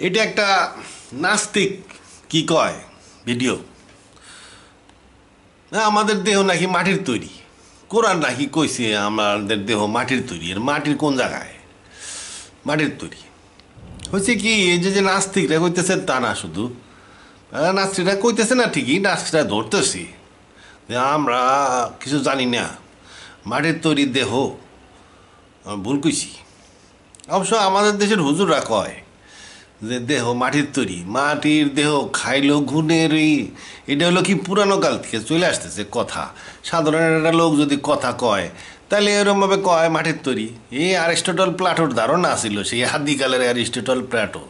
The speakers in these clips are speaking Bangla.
এটা একটা নাস্তিক কি কয় ভিডিও, আমাদের দেহ নাকি মাটির তৈরি। কোরআন নাকি কইছে আমাদের দেহ মাটির তৈরি। এর মাটির কোন জায়গায়? মাটির তৈরি হয়েছে কি? এই যে নাস্তিকরা কইতেছে তা না, শুধু নাস্তিকরা কইতেছে না, ঠিকই নাস্তিকরা ধরতেছি যে আমরা কিছু জানি না, মাটির তৈরি দেহ। ভুল কইছি। অবশ্য আমাদের দেশের হুজুররা কয় যে দেহ মাটির তৈরি, মাটির দেহ খাইলো গুণের। এটা হলো কি পুরানো কাল থেকে চলে আসতেছে কথা। সাধারণ একটা লোক যদি কথা কয় তাহলে এরকমভাবে কয় মাটির তৈরি। এই অ্যারিস্টটল প্লাটোর ধারণা ছিল, সেই আদিকালের অ্যারিস্টটল প্লাটো,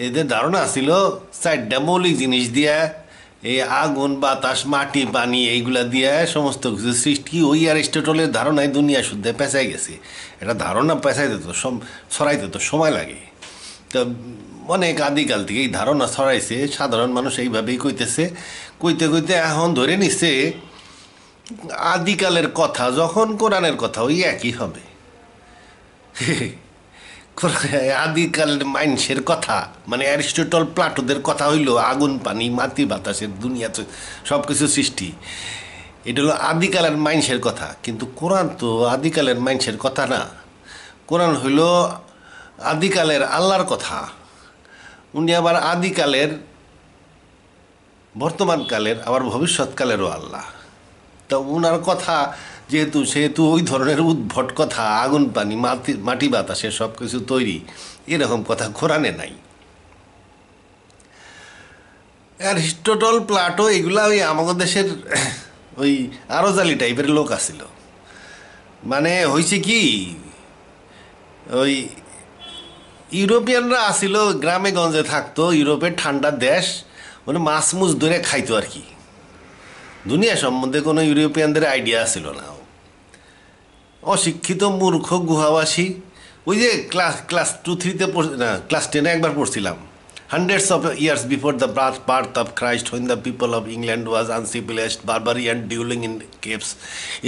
এদের ধারণা ছিল চারটা মৌলিক জিনিস দিয়া, এই আগুন বাতাস মাটি পানি এইগুলা দিয়ে সমস্ত কিছু সৃষ্টি। ওই অ্যারিস্টটলের ধারণায় দুনিয়া শুদ্ধে পেঁচাই গেছে। এটা ধারণা পেঁচাইতে তো ছড়াইতে তো সময় লাগে। তো অনেক আদিকাল থেকে এই ধারণা ছড়াইছে, সাধারণ মানুষ এইভাবেই কইতেছে। কইতে কইতে এখন ধরে নিচ্ছে আদিকালের কথা যখন কোরআনের কথা ওই একই হবে। আদিকালের মানুষের কথা মানে অ্যারিস্টটল প্লাটোদের কথা হইল আগুন পানি মাটি বাতাসের দুনিয়াতে সব কিছু সৃষ্টি। এটা হলো আদিকালের মানুষের কথা। কিন্তু কোরআন তো আদিকালের মানুষের কথা না। কোরআন হইল আদিকালের আল্লাহর কথা। উনি আবার আদিকালের, বর্তমানকালের, আবার ভবিষ্যৎকালেরও আল্লাহ। তা উনার কথা সেহেতু ওই ধরনের উদ্ভট কথা, আগুন পানি মাটি বাতাসে সব কিছু তৈরি, এরকম কথা কোরআনে নাই। অ্যারিস্টটল প্লাটো এগুলা ওই আমাদের দেশের ওই আরজালি টাইপের লোক আছিল। মানে হয়েছে কি, ওই ইউরোপিয়ানরা আসিল, গ্রামে গঞ্জে থাকতো, ইউরোপের ঠান্ডা দেশ, মানে মাছ মুছ ধরে খাইতো আর কি। দুনিয়া সম্বন্ধে কোনো ইউরোপিয়ানদের আইডিয়া ছিল না। অশিক্ষিত মূর্খ গুহাবাসী। ওই যে ক্লাস 2-3-তে না ক্লাস 10-এ একবার পড়ছিলাম, hundreds of years before the birth of Christ, when the people of England was uncivilized, barbarian, dueling in caves,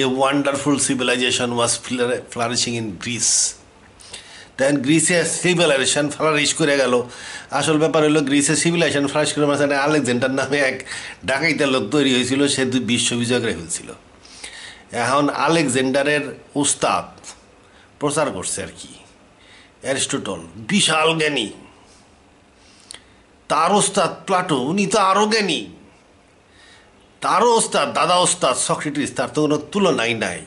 a wonderful civilization was flourishing in Greece. Then গ্রিসে সিভিলাইজেশন ফ্লারিশ করে গেল। আসল ব্যাপার হলো গ্রিসে সিভিলাইজেশন ফ্লারিশ করে মাঝখানে আলেকজান্ডার নামে এক ডাকাইতে লোক তৈরি হয়েছিল, সে বিশ্ববিজয় করে ফেলছিল। এখন আলেকজান্ডারের উস্তাদ প্রচার করছে আর কি অ্যারিস্টটল, বিশাল জ্ঞানী। তার ওস্তাদ প্লাটো, উনি তো আরও জ্ঞানী। তারও ওস্তাদ, দাদা ওস্তাদ সক্রেটিস, তার তো কোনো তুলনাই নাই।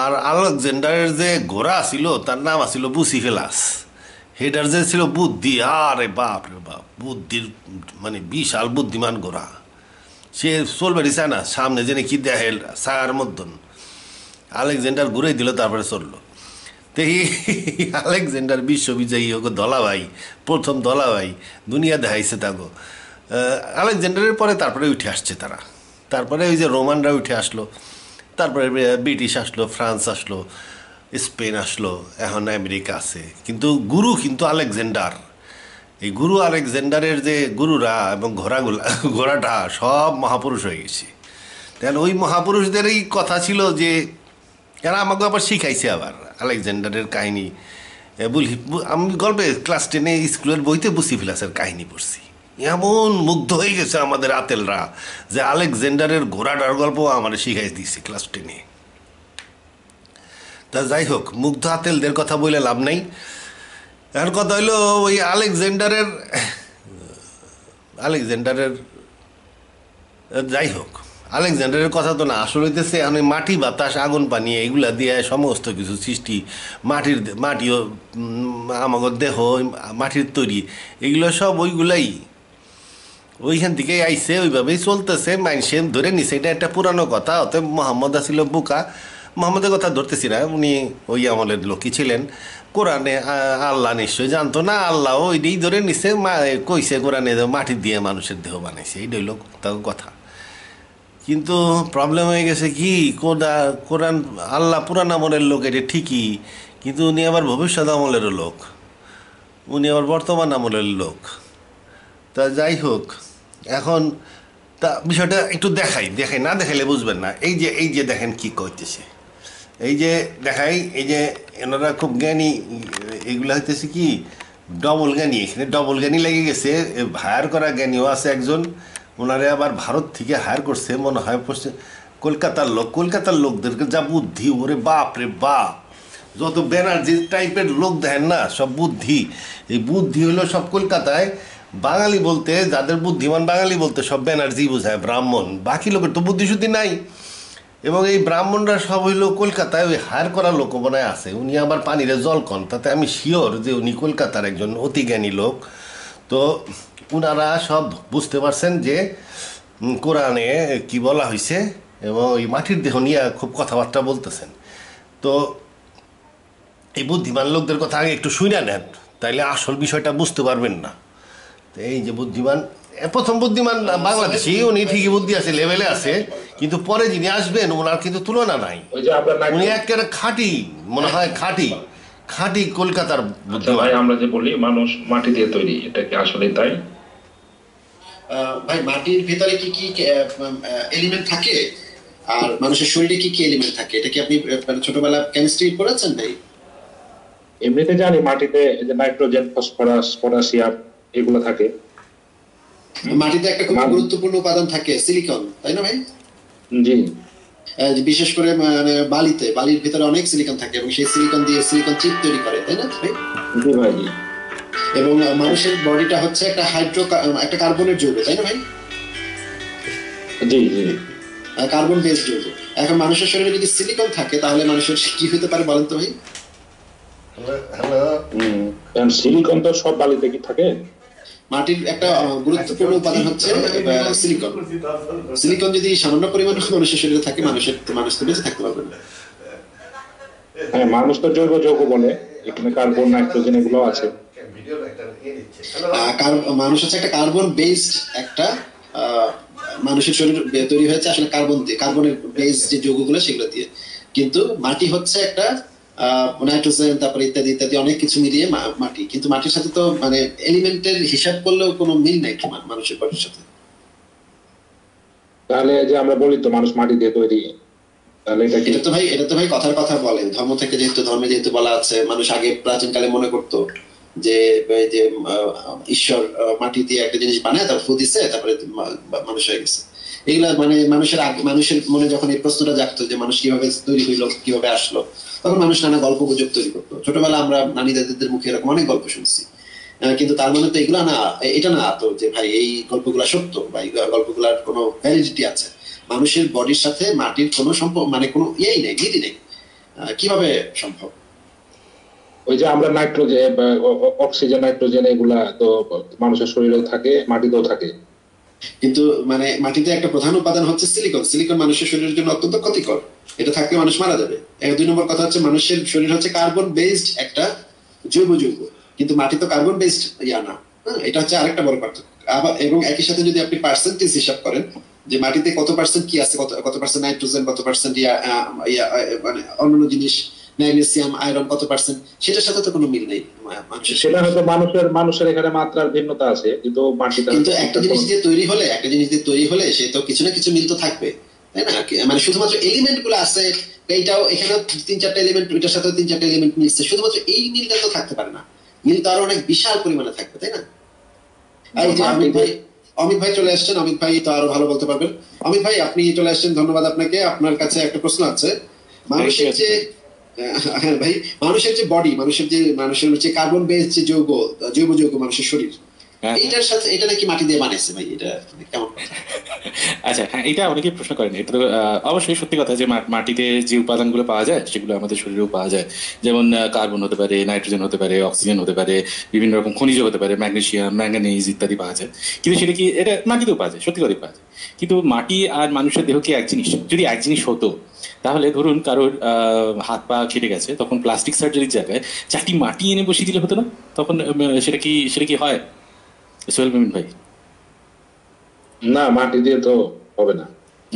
আর আলেকজান্ডারের যে ঘোড়া ছিল তার নাম আছিল বুসিফেলাস। হেটার যে ছিল বুদ্ধি, আরে বাপ রে বাপ, বুদ্ধির মানে বিশাল বুদ্ধিমান ঘোড়া। সে চলবে চায় না, সামনে জেনে কি দেখে ছায়ার মধ্যন। আলেকজান্ডার ঘুরেই দিল, তারপরে চললো। তো এই আলেকজান্ডার বিশ্ববিজয়ী হোক দলাভাই, প্রথম দলাভাই দুনিয়া দেখাইছে তাগো। আলেকজান্ডারের পরে তারপরে উঠে আসছে তারা। তারপরে ওই যে রোমানরা উঠে আসলো, তারপরে ব্রিটিশ আসলো, ফ্রান্স আসলো, স্পেন আসলো, এখন আমেরিকা আছে। কিন্তু গুরু কিন্তু আলেকজান্ডার। এই গুরু আলেকজান্ডারের যে গুরুরা এবং ঘোড়াটা সব মহাপুরুষ হয়ে গেছে। তাহলে ওই মহাপুরুষদেরই কথা ছিল যে এরা আমাকে আবার শিখাইছে আবার আলেকজান্ডারের কাহিনী। আমি গল্পে ক্লাস 10-এ স্কুলের বইতে বুসিফেলাসের কাহিনী পড়ছি। এমন মুগ্ধ হয়ে গেছে আমাদের আতেলরা যে আলেকজান্ডারের ঘোড়াটার গল্প আমার শিখাই দিয়েছে ক্লাস 10-এ। তা যাই হোক, মুগ্ধ আতেলদের কথা বলে লাভ নাই। এর কথা হইলো ওই আলেকজান্ডারের যাই হোক, আলেকজান্ডারের কথা তো না, আসলে হইতেছে আমি মাটি বাতাস আগুন পানি এইগুলা দিয়ে সমস্ত কিছু সৃষ্টি। মাটিও আমাদের দেহ মাটির তৈরি, এগুলো সব ওইগুলাই ওইখান থেকেই আইসে, ওইভাবেই চলতেছে। মানুষে ধরে নিছে এটা একটা পুরানো কথা। অতএব মোহাম্মদ আসিল বোকা। মোহাম্মদের কথা ধরতেছি না, উনি ওই আমলের লোকই ছিলেন। কোরআনে আল্লাহ নিশ্চয়ই জানতো না, আল্লাহ ওইটাই ধরে নিছে, কইছে কোরআনে মাটি দিয়ে মানুষের দেহ বানাইছে, এইটাই লোক তার কথা। কিন্তু প্রবলেম হয়ে গেছে কি, কোরআন আল্লাহ পুরান আমলের লোক, এটা ঠিকই, কিন্তু উনি আবার ভবিষ্যৎ আমলেরও লোক, উনি আবার বর্তমান আমলের লোক। তা যাই হোক, এখন তা বিষয়টা একটু দেখাই না দেখাইলে বুঝবেন না। এই যে দেখেন কি করতেছে, এই যে দেখাই, এই যে এনারা খুব জ্ঞানী। এইগুলো হইতেছে কি ডবল জ্ঞানী, এখানে ডবল জ্ঞানী লেগে গেছে। হায়ার করা জ্ঞানীও আছে একজন, ওনারে আবার ভারত থেকে হায়ার করছে মনে হয় কলকাতার লোক। কলকাতার লোকদেরকে যা বুদ্ধি, ওরে বাপ রে বাপ, যত ব্যানার্জি টাইপের লোক দেখেন না, সব বুদ্ধি। এই বুদ্ধি হলো সব কলকাতায়। বাঙালি বলতে, যাদের বুদ্ধিমান বাঙালি বলতে সব ব্যানার্জি বোঝায়, ব্রাহ্মণ। বাকি লোকের তো বুদ্ধিশুদ্ধি নাই। এবং এই ব্রাহ্মণরা সব হইলো কলকাতায় ওই হায়ার করা লোক মনে আছে। উনি আবার পানিরে জল কন, তাতে আমি শিওর যে উনি কলকাতার একজন অতি জ্ঞানী লোক। তো উনারা সব বুঝতে পারছেন যে কোরআনে কি বলা হয়েছে, এবং ওই মাটির দেহ নিয়ে খুব কথাবার্তা বলতেছেন। তো এই বুদ্ধিমান লোকদের কথা আগে একটু শুনে নেন, তাইলে আসল বিষয়টা বুঝতে পারবেন না। তো এই যে বুদ্ধিমান, প্রথম বুদ্ধিমান বাংলাদেশি, উনি ঠিকই বুদ্ধি আছে, লেভেলে আছে, কিন্তু পরে যিনি আসবেন ওনার কিন্তু তুলনা নাই। উনি একেবারে খাঁটি, মনে হয় খাঁটি খাঁটি কলকাতার বুদ্ধিমান। আমরা যে বলি মানুষ মাটি দিয়ে তৈরি, এটা কি আসলে তাই? ভাই, মাটির ভিতরে কি কি এলিমেন্ট থাকে আর মানুষের শরীরে কি কি এলিমেন্ট থাকে, এটা কি আপনি ছোটবেলা কেমিস্ট্রি পড়েছেন ভাই? এমনিতে জানি মাটিতে যে নাইট্রোজেন, ফসফরাস, পটাশিয়াম এগুলো থাকে। মাটিতে একটা খুব গুরুত্বপূর্ণ উপাদান থাকে সিলিকন, তাই না ভাই? জি। বিশেষ করে মানে বালির ভিতরে অনেক সিলিকন থাকে এবং সেই সিলিকন দিয়ে সিলিকন চিপ তৈরি করে, তাই না ভাই? জি ভাই। এবং মানুষের বডিটা হচ্ছে একটা কার্বনের যৌগ, তাই না ভাই? জি জি। কার্বন বেসড যৌগ। এখন মানুষের শরীরে যদি সিলিকন থাকে তাহলে মানুষের কি হতে পারে বলেন তো ভাই? সিলিকন তো সব বালিতে কি থাকে? মাটির একটা গুরুত্বপূর্ণ উপাদান হচ্ছে সিলিকন। সিলিকন যদি সামান্য পরিমাণ মানুষের শরীরে থাকে, মানুষ তো বেঁচে থাকতে পারবে না। হ্যাঁ, মানুষ তো জৈব যৌগ বলে, এখানে কার্বন, নাইট্রোজেন এগুলো আছে। মানুষ হচ্ছে একটা কার্বন বেসড একটা মানুষের শরীর তৈরি হয়েছে আসলে কার্বন দিয়ে, কার্বনের বেস যে যৌগগুলো সেগুলো দিয়ে। কিন্তু মাটি হচ্ছে একটা নাইট্রোজেন, তারপরে ইত্যাদি ইত্যাদি অনেক কিছু মিলিয়ে মাটি। কিন্তু মাটির সাথে তো মানে এলিমেন্টের হিসাব করলেও কোনো মিল নাই মানুষের বডির সাথে। তাহলে যে আমরা বলি তো মানুষ মাটি দিয়ে তৈরি, তাহলে এটা তো ভাই কথার কথা বলে। ধর্মে যেহেতু বলা আছে, মানুষ আগে প্রাচীনকালে মনে করতো যে ঈশ্বর মাটি দিয়ে একটা জিনিস বানায়, তারপর ফু দিছে, তারপরে মানুষ হয়ে গেছে। এগুলা মানে মানুষের মনে যখন এই প্রশ্নটা জাগতো যে মানুষ কিভাবে তৈরি হইলো, কিভাবে আসলো, তখন মানুষ নানা গল্প গুজব তৈরি করতো। ছোটবেলা আমরা নানি দাদিদের মুখে এরকম অনেক গল্প শুনছি। কিন্তু তার মানে তো এগুলা না, এটা না তো যে ভাই এই গল্পগুলা সত্য বা এই গল্পগুলার কোনো ভ্যালিডিটি আছে। মানুষের বডির সাথে মাটির কোনো সম্পর্ক মানে কোনো ইয়েই নেই, মিলই নেই। কিভাবে সম্ভব? ওই যে আমরা নাইট্রোজেন, অক্সিজেন, নাইট্রোজেন এগুলা তো মানুষের শরীরেও থাকে, মাটিতেও থাকে। কিন্তু মানে মাটিতে একটা প্রধান উপাদান হচ্ছে সিলিকন। সিলিকন মানুষের শরীরের জন্য অত্যন্ত ক্ষতিকর, এটা থাকলে মানুষ মারা যাবে। 2 নম্বর কথা হচ্ছে মানুষের শরীর হচ্ছে কার্বন বেসড একটা জৈব যৌগ, কিন্তু মাটি তো কার্বন বেসড ইয়া না। এটা হচ্ছে আরেকটা বড় পার্থক্য। আবার এবং একই সাথে যদি আপনি পার্সেন্টেজ হিসাব করেন যে মাটিতে কত পার্সেন্ট কি আছে, কত পার্সেন্ট নাইট্রোজেন, কত পার্সেন্ট মানে অন্যান্য জিনিস, ম্যাগনেসিয়াম, আয়রন কত পার্সেন্ট, সেটার সাথে তো কোনো মিল নেই মানুষের। সেটা হয়তো মানুষের এখানে মাত্রার ভিন্নতা আছে, কিন্তু মাটিতে কিন্তু একটা জিনিস দিয়ে তৈরি হলে সে তো কিছু না কিছু মিল তো থাকবে, তাই না? মানে শুধুমাত্র এলিমেন্ট গুলো আছে, এইটাও এখানে 3-4টা এলিমেন্ট, ওইটার সাথে 3-4টা এলিমেন্ট মিলছে, শুধুমাত্র এই মিলটা তো থাকতে পারে না। মিল তো আরো অনেক বিশাল পরিমাণে থাকবে, তাই না? এই যে অমিত ভাই চলে আসছেন, অমিত ভাই তো আরো ভালো বলতে পারবেন। অমিত ভাই আপনি চলে আসছেন, ধন্যবাদ আপনাকে। আপনার কাছে একটা প্রশ্ন আছে। মানুষের যে হ্যাঁ ভাই, মানুষের যে বডি, মানুষের যে কার্বন বেস যে জৈব যৌগ মানুষের শরীর, এইটার সাথে এটা নাকি মাটি দিয়ে বানাইছে ভাই, এটা কেমন? আচ্ছা, হ্যাঁ, এটা অনেকে প্রশ্ন করেন। এটা তো অবশ্যই সত্যি কথা যে মাটিতে যে উপাদানগুলো পাওয়া যায় সেগুলো আমাদের শরীরেও পাওয়া যায়। যেমন কার্বন হতে পারে, নাইট্রোজেন হতে পারে, অক্সিজেন হতে পারে, বিভিন্ন রকম খনিজ হতে পারে, ম্যাগনেসিয়াম, ম্যাঙ্গানিজ ইত্যাদি পাওয়া যায়। কিন্তু সেটা কি এটা মাটিতেও পাওয়া যায়, সত্যি কথাই পাওয়া যায়। কিন্তু মাটি আর মানুষের দেহ কি এক জিনিস? যদি এক জিনিস হতো তাহলে ধরুন কারোর হাত পা কেটে গেছে, তখন প্লাস্টিক সার্জারির জায়গায় 4টি মাটি এনে বসিয়ে দিলে হতো না? তখন সেটা কি হয় সোহেল মুমিন ভাই? না, মাটি দিয়ে তো হবে না।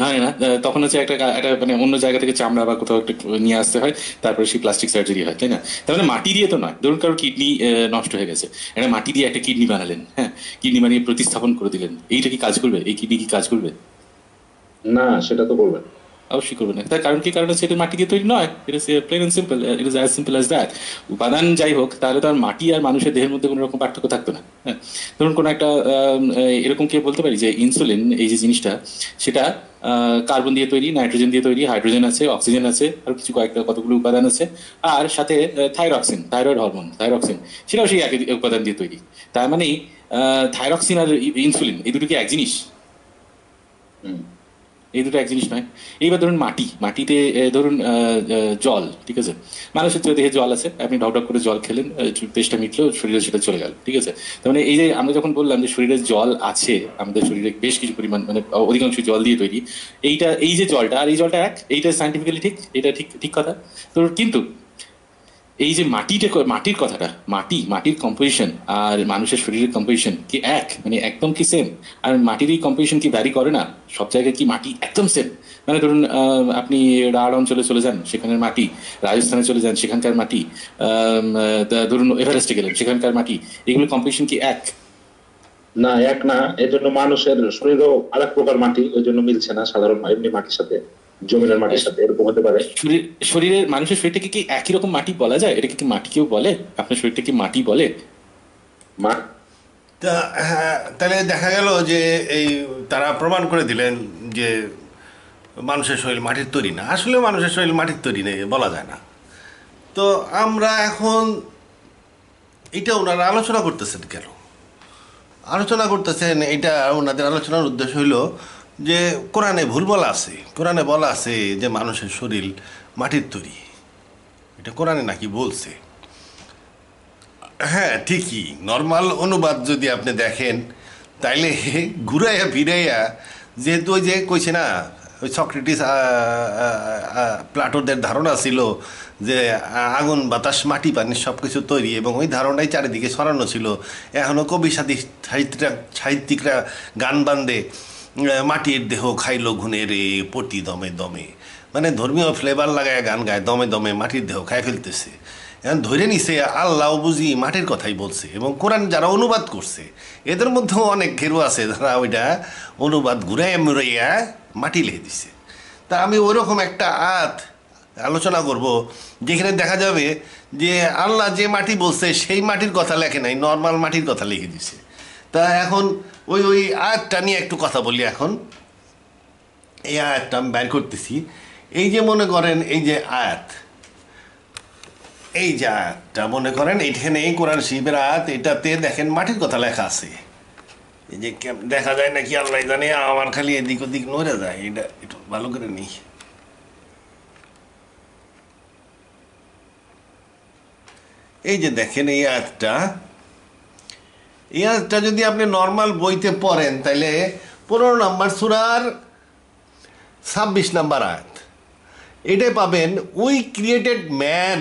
না না, তখন হচ্ছে একটা মানে অন্য জায়গা থেকে চামড়া বা কোথাও একটা নিয়ে আসতে হয়, তারপরে সেই প্লাস্টিক সার্জারি হয়, তাই না? তার মানে মাটি দিয়ে তো নয়। ধরুন কারোর কিডনি নষ্ট হয়ে গেছে, একটা মাটি দিয়ে একটা কিডনি বানালেন, হ্যাঁ, কিডনি বানিয়ে প্রতিস্থাপন করে দিলেন, এইটা কি কাজ করবে? এই কিডনি কি কাজ করবে? না, সেটা তো বলবেন। অবশ্যই করবে না। তার কারণ কি? কারণ হচ্ছে এটা মাটি দিয়ে তৈরি নয়, it is plain and simple, it is as simple as that. উপাদান যাই হোক, তাহলে তো আর মাটি আর মানুষের দেহের মধ্যে কোনো রকম পার্থক্য থাকতো না। হ্যাঁ, ধরুন কোনো একটা এরকম কে বলতে পারি যে ইনসুলিন এই যে জিনিসটা, সেটা কার্বন দিয়ে তৈরি, নাইট্রোজেন দিয়ে তৈরি, হাইড্রোজেন আছে, অক্সিজেন আছে, আর কিছু কয়েকটা কতগুলো উপাদান আছে, আর সাথে থাইরক্সিন, থাইরয়েড হরমোন থাইরক্সিন, সেটাও সেই একই উপাদান দিয়ে তৈরি। তার মানে থাইরক্সিন আর ইনসুলিন এই দুটো কি এক জিনিস? হুম। এই দুটো এক জিনিস নয়। এইবার ধরুন মাটিতে ধরুন জল, ঠিক আছে, মানুষের তো দেহে জল আছে, আপনি ঢক ঢক করে জল খেলেন, তেষ্টা মিটলো, শরীরে সেটা চলে গেল, ঠিক আছে। তার মানে এই যে আমরা যখন বললাম যে শরীরে জল আছে, আমাদের শরীরে বেশ কিছু পরিমাণ, মানে অধিকাংশ জল দিয়ে তৈরি, এই যে জলটা আর এই জলটা এক, এইটা সাইন্টিফিক্যালি ঠিক, এটা ঠিক ঠিক কথা। তো কিন্তু এই যে মাটির কথাটা, মাটির কম্পোজিশন আর মানুষের শরীরের কম্পোজিশন কি এক, মানে একদম কি সেম? আর মাটির এই কম্পোজিশন কি ভ্যারি করে না? সব জায়গায় কি মাটি একদম সেম? মানে ধরুন আপনি রাঢ় অঞ্চলে চলে যান, সেখানের মাটি, রাজস্থানে চলে যান, সেখানকার মাটি, ধরুন এভারেস্টে গেলেন, সেখানকার মাটি, এগুলো কম্পোজিশন কি এক? না, এক না। এই জন্য মানুষের শরীরও আরেক প্রকার মাটি, ওই জন্য মিলছে না সাধারণ এমনি মাটির সাথে, জমিনের মাটির সাথে, এরকম হতে পারে। শরীরের মানুষের শরীরটাকে কি একই রকম মাটি বলা যায়? এটাকে কি মাটি কেউ বলে? আপনার শরীরটা কি মাটি বলে? মা তা হ্যাঁ, তাহলে দেখা গেল যে এই তারা প্রমাণ করে দিলেন যে মানুষের শরীর মাটির তৈরি না। আসলে মানুষের শরীর মাটির তৈরি নেই, বলা যায় না। তো আমরা এখন এটা ওনারা আলোচনা করতেছেন কেন? আলোচনা করতেছেন এটা, ওনাদের আলোচনার উদ্দেশ্য হইল যে কোরআনে ভুল বলা আছে, কোরআনে বলা আছে যে মানুষের শরীর মাটির তৈরি, এটা কোরআনে নাকি বলছে। হ্যাঁ ঠিকই, নর্মাল অনুবাদ যদি আপনি দেখেন তাইলে ঘুরাইয়া ফিরাইয়া, যেহেতু ওই যে কইছে না, ওই সক্রেটিস প্লাটোদের ধারণা ছিল যে আগুন বাতাস মাটি পানি সব কিছু তৈরি, এবং ওই ধারণাই চারিদিকে ছড়ানো ছিল। এখনও কবি সাহিত্যিকরা গান বান্ধে, মাটির দেহ খাইলো ঘুনে রে পটি দমে দমে, মানে ধর্মীয় ফ্লেভার লাগায় গান গায়, দমে দমে মাটির দেহ খাই ফেলতেছে। এখন ধরে নিছে আল্লাহ বুঝি মাটির কথাই বলছে, এবং কোরআন যারা অনুবাদ করছে এদের মধ্যেও অনেক ঘেরু আছে যারা ওইটা অনুবাদ ঘুরাইয়া মুড়াইয়া মাটি লিখে দিছে। তা আমি ওইরকম একটা আলোচনা করব যেখানে দেখা যাবে যে আল্লাহ যে মাটি বলছে সেই মাটির কথা লেখে নাই, নর্মাল মাটির কথা লিখে দিছে। তা এখন ওই আয়াতটা নিয়ে একটু কথা বলি। এখন এই আয়াতটা আমি বের করতেছি। এই যে মনে করেন এই যে আয়াতটা মনে করেন এইখানে এই কোরআন শরীফের আয়াত, এটাতে দেখেন মাটির কথা লেখা আছে। এই যে দেখা যায় নাকি আল্লাহ জানে, আমার খালি এদিক ওদিক নড়ে যায়, এটা একটু ভালো করে নিই। এই যে দেখেন এই আয়াতটা যদি আপনি নর্মাল বইতে পড়েন তাহলে 15 নম্বর সূরার 26 নম্বর আয়াত, এটাই পাবেন। We created man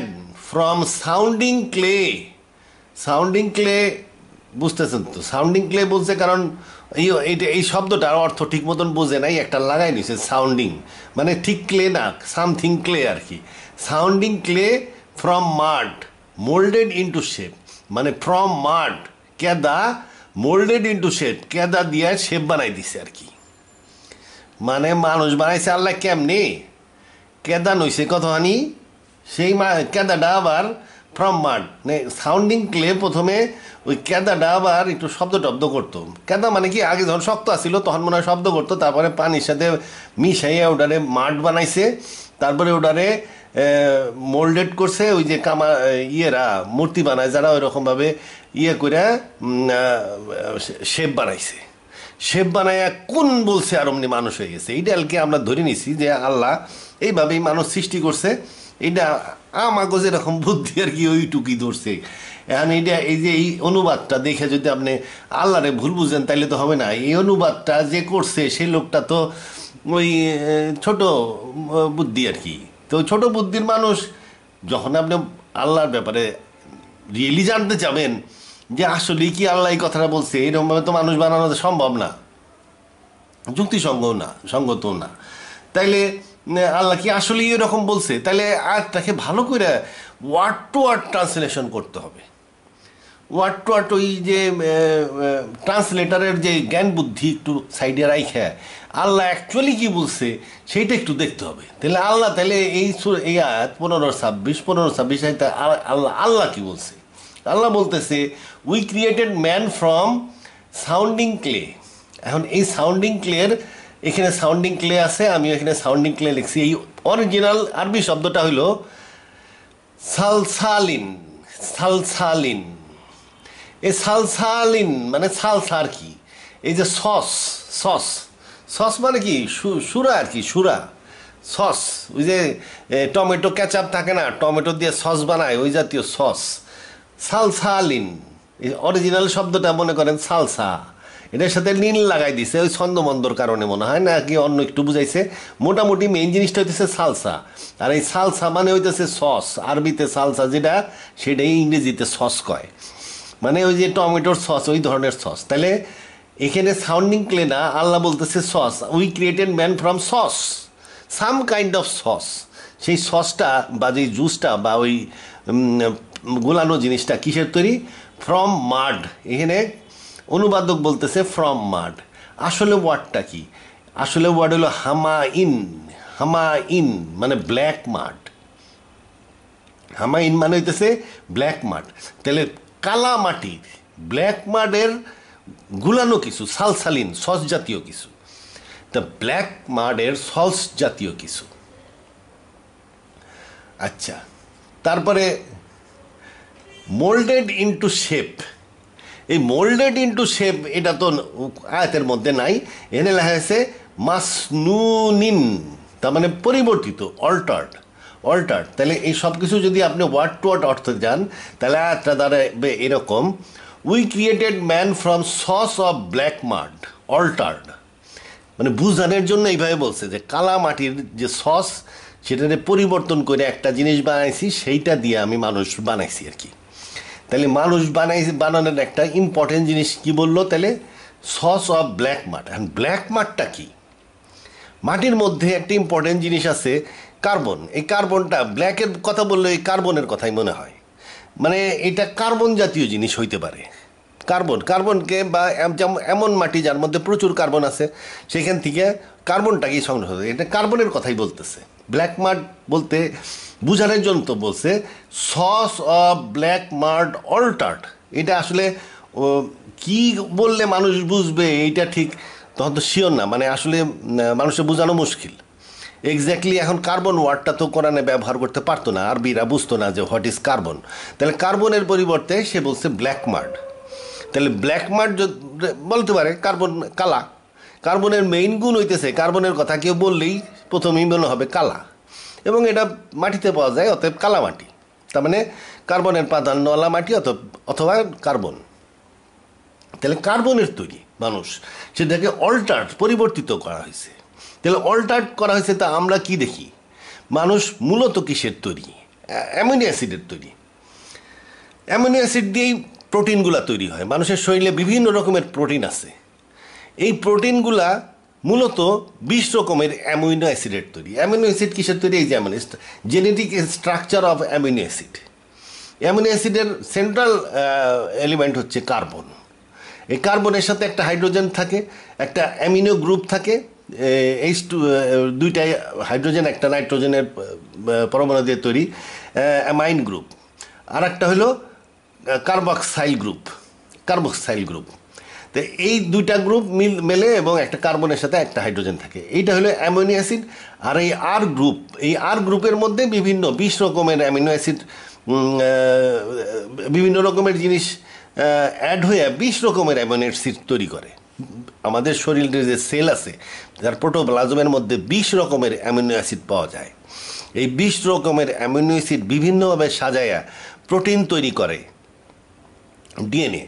from sounding clay. Sounding clay বুঝতেছেন তো? সাউন্ডিং ক্লে বলছে কারণ এই শব্দটার অর্থ ঠিক মতন বোঝে নাই, একটা লাগাই নিছে সাউন্ডিং, মানে ঠিক ক্লে না, সামথিং ক্লে আর কি। Sounding clay from mud moulded into shape, মানে ফ্রম মাড কেদা মোল্ডেড ইন্টু শেপ, কেদা দিয়ে শেপ বানাই দিছে আর কি। মানে মানুষ বানাইছে আল্লাহ কেমনি, কেদা নইছে কতখানি, সেই কেদাটা আবার ফ্রম মাড, মানে সাউন্ডিং ক্লে প্রথমে ওই কেদাটা আবার একটু শব্দ টব্দ করতো। কেদা মানে কি, আগে যখন শক্ত আসছিল তখন মনে হয় শব্দ করতো, তারপরে পানির সাথে মিশাইয়া ওটারে মাড বানাইছে, তারপরে ওটারে মোল্ডেড করছে। ওই যে ইয়েরা মূর্তি বানায় যারা, ওই রকমভাবে ইয়ে করে শেপ বানাইছে। শেপ বানাইয়া কোন বলছে আর অমনি মানুষ হয়ে গেছে। এইটা আর কি আমরা ধরে নিছি যে আল্লাহ এইভাবেই মানুষ সৃষ্টি করছে। এটা আমাকে যেরকম বুদ্ধি আর কি ওইটুকুই ধরছে। এখন এই যে এই অনুবাদটা দেখে যদি আপনি আল্লাহরে ভুল বুঝেন তাইলে তো হবে না। এই অনুবাদটা যে করছে সেই লোকটা তো ওই ছোট বুদ্ধি আর কি। তো ছোট বুদ্ধির মানুষ, যখন আপনি আল্লাহর ব্যাপারে রিয়েলি জানতে চাবেন যে আসলে কি আল্লাহ এই কথাটা বলছে, এরকমভাবে তো মানুষ বানানো সম্ভব না, সঙ্গতও না। তাইলে আল্লাহ কি আসলে এরকম বলছে, তাইলে আয়াতটাকে ভালো করে ওয়ার্ড টু ওয়ার্ড ট্রান্সলেশন করতে হবে। ওয়াট ওয়াট ওই যে ট্রান্সলেটারের যে জ্ঞান বুদ্ধি একটু সাইডে রাইখা আল্লাহ অ্যাকচুয়ালি কি বলছে সেইটা একটু দেখতে হবে। তাহলে আল্লাহ তাহলে এই আয়াত 15-26 আল্লাহ আল্লাহ কি বলছে? আল্লাহ বলতেছে we created man from sounding clay. এখন এই সাউন্ডিং ক্লের এখানে সাউন্ডিং ক্লে আছে, আমি এখানে সাউন্ডিং ক্লে লিখছি। এই অরিজিনাল আরবি শব্দটা হইল সালসালিন। সালসালিন, এই সালসালিন মানে সালসা আর কি। এই যে সস, সস সস মানে কি সুরা আর কি, সুরা সস। ওই যে টমেটো ক্যাচাপ থাকে না, টমেটো দিয়ে সস বানায়, ওই জাতীয় সস। সালসালিন এই অরিজিনাল শব্দটা মনে করেন সালসা, এটার সাথে নীল লাগাই দিছে ওই ছন্দমন্দর কারণে মনে হয়, না কি অন্য একটু বুঝাইছে। মোটামুটি মেইন জিনিসটা হইতেছে সালসা। আর এই সালসা মানে হইতেছে সস। আরবিতে সালসা যেটা, সেটাই ইংরেজিতে সস কয়, মানে ওই যে টমেটোর সস, ওই ধরনের সস। তাহলে এখানে সাউন্ডিং ক্লে না, আল্লাহ বলতেছে sauce. We created man from sauce, some kind of sauce. সেই সসটা বা যে জুসটা বা ওই গোলানো জিনিসটা কিসের তৈরি? ফ্রম মাড। এখানে অনুবাদক বলতেছে ফ্রম মাড। আসলে ওয়ার্ডটা কি? আসলে ওয়ার্ড হলো হামা ইন। হামা ইন মানে ব্ল্যাক মাড। হামা ইন মানে হইতেছে ব্ল্যাক মাড। তাহলে কালা মাটি, ব্ল্যাক মাডের গুলানো কিছু, সালসালিন সস জাতীয় কিছু। তা ব্ল্যাক মাডের সস জাতীয় কিছু। আচ্ছা, তারপরে মোল্ডেড ইনটু শেপ। এই মোল্ডেড ইনটু শেপ এটা তো আয়াতের মধ্যে নাই, এনে লেখা আছে মাসনুনিন, তার মানে পরিবর্তিত, অল্টার্ড। অল্টার্ড। তাহলে এই সব কিছু যদি আপনি ওয়ার্ড টু ওয়ার্ড অর্থে যান, তাহলে আয়াতটা দাঁড়াবে এরকম, we created man from sauce of black মাড altered. মানে বুঝানোর জন্য এইভাবে বলছে যে কালা মাটির যে সস, সেটাতে পরিবর্তন করে একটা জিনিস বানাইছি, সেইটা দিয়ে আমি মানুষ বানাইছি আর কি। তাহলে মানুষ বানানোর একটা ইম্পর্টেন্ট জিনিস কি বললো? তাহলে সস অফ ব্ল্যাক মাড। এখন ব্ল্যাক মাডটা কি? মাটির মধ্যে একটা ইম্পর্টেন্ট জিনিস আছে, কার্বন। এই কার্বনটা, ব্ল্যাকের কথা বললে এই কার্বনের কথাই মনে হয়, মানে এটা কার্বন জাতীয় জিনিস হইতে পারে। কার্বনকে বা এমন মাটি যার মধ্যে প্রচুর কার্বন আছে, সেখান থেকে কার্বনটাকেই সংগ্রহ করে, এটা কার্বনের কথাই বলতেছে। ব্ল্যাক মাড বলতে বুঝানোর জন্য তো বলছে সস অফ ব্ল্যাক মাড অল্টার্ড। এটা আসলে কি বললে মানুষ বুঝবে এইটা ঠিক তখন তো শিওর না, মানে আসলে মানুষের বোঝানো মুশকিল এক্স্যাক্টলি। এখন কার্বন ওয়ার্ডটা তো কোরআনে ব্যবহার করতে পারতো না, আরবিরা বুঝতো না যে হোয়াট ইজ কার্বন। তাহলে কার্বনের পরিবর্তে সে বলছে ব্ল্যাক মাড। তাহলে ব্ল্যাক মাড বলতে পারে কার্বন কালা। কার্বনের মেইন গুণ হইতেছে, কার্বনের কথা কেউ বললেই প্রথমেই মনে হবে কালা, এবং এটা মাটিতে পাওয়া যায়, অতএব কালা মাটি। তার মানে কার্বনের প্রাধান্যওয়ালা মাটি অথবা কার্বন। তাহলে কার্বনের তৈরি মানুষ, সেটাকে অল্টার্ড, পরিবর্তিত করা হয়েছে। তাহলে অল্টার্ড করা হয়েছে, তা আমরা কি দেখি? মানুষ মূলত কিসের তৈরি? অ্যামিনো অ্যাসিডের তৈরি। অ্যামিনো অ্যাসিড দিয়েই প্রোটিনগুলা তৈরি হয়। মানুষের শরীরে বিভিন্ন রকমের প্রোটিন আছে। এই প্রোটিনগুলা মূলত 20 রকমের অ্যামিনো অ্যাসিডের তৈরি। অ্যামিনো অ্যাসিড কিসের তৈরি? এই যে genetic structure of amino acid. Amino অ্যাসিডের সেন্ট্রাল এলিমেন্ট হচ্ছে কার্বন। এই কার্বনের সাথে একটা হাইড্রোজেন থাকে, একটা অ্যামিনো গ্রুপ থাকে, দুইটাই হাইড্রোজেন, একটা নাইট্রোজেনের পরমাণু দিয়ে তৈরি অ্যামাইন গ্রুপ, আর একটা হলো কার্বক্সাইল গ্রুপ। তো এই দুইটা গ্রুপ মেলে এবং একটা কার্বনের সাথে একটা হাইড্রোজেন থাকে, এইটা হলো অ্যামিনো অ্যাসিড। আর এই আর গ্রুপের মধ্যে বিভিন্ন 20 রকমের অ্যামিনো অ্যাসিড, বিভিন্ন রকমের জিনিস অ্যাড হয়ে 20 রকমের অ্যামিনো অ্যাসিড তৈরি করে। আমাদের শরীরের যে সেল আছে, যার প্রোটোপ্লাজমের মধ্যে 20 রকমের অ্যামিনো অ্যাসিড পাওয়া যায়। এই 20 রকমের অ্যামিনো অ্যাসিড বিভিন্নভাবে সাজায়া প্রোটিন তৈরি করে, ডিএনএ।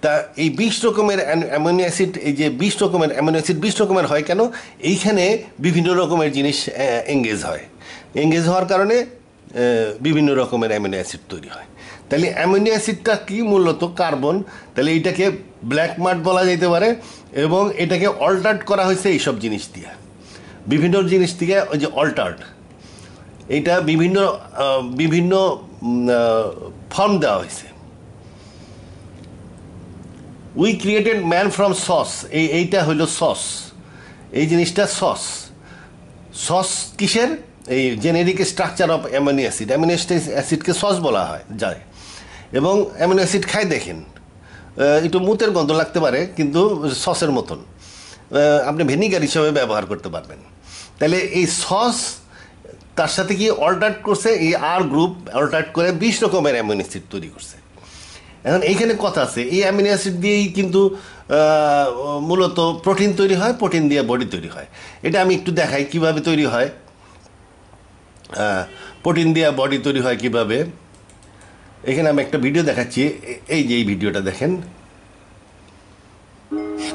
তা এই 20 রকমের অ্যামিনো অ্যাসিড, এই যে 20 রকমের অ্যামিনো অ্যাসিড 20 রকমের হয় কেন? এইখানে বিভিন্ন রকমের জিনিস এঙ্গেজ হওয়ার কারণে বিভিন্ন রকমের অ্যামিনো অ্যাসিড তৈরি হয়। তাহলে অ্যামিনো অ্যাসিডটা কি? মূলত কার্বন। তাহলে এইটাকে ব্ল্যাক মাড বলা যেতে পারে, এবং এটাকে অল্টার্ড করা হয়েছে এইসব জিনিস দিয়ে, বিভিন্ন জিনিস থেকে। ওই যে অল্টার্ড, এইটা বিভিন্ন ফর্ম দেওয়া হয়েছে। উই ক্রিয়েটেড ম্যান ফ্রম সস, এইটা হইল সস, এই জিনিসটা সস। সস কিসের? এই generic structure of amino acid, amino অ্যাসিডকে সস বলা হয় যায়। এবং অ্যামিনো অ্যাসিড খাই দেখেন, একটু মুতের গন্ধ লাগতে পারে কিন্তু সসের মতন, আপনি ভিনিগার হিসাবে ব্যবহার করতে পারবেন। তাহলে এই সস তার সাথে কি অল্টারেট করছে, এই আর গ্রুপ অল্টারেট করে 20 রকমের অ্যামিনো অ্যাসিড তৈরি করছে। এখন এইখানে কথা আছে, এই অ্যামিনো অ্যাসিড দিয়েই কিন্তু মূলত প্রোটিন তৈরি হয়, প্রোটিন দিয়ে বডি তৈরি হয়। এটা আমি একটু দেখাই কিভাবে তৈরি হয়, প্রোটিন দিয়ে বডি তৈরি হয় কিভাবে। এখানে আমি একটা ভিডিও দেখাচ্ছি, এই যে এই ভিডিওটা দেখেন।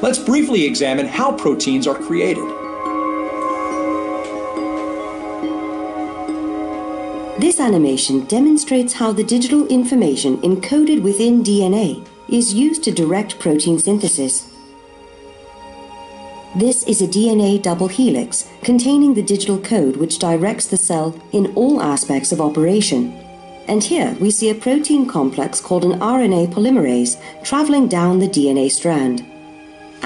Let's briefly examine how proteins are created. This animation demonstrates how the digital information encoded within DNA is used to direct protein synthesis. This is a DNA double helix containing the digital code which directs the cell in all aspects of operation. And here we see a protein complex called an RNA polymerase traveling down the DNA strand.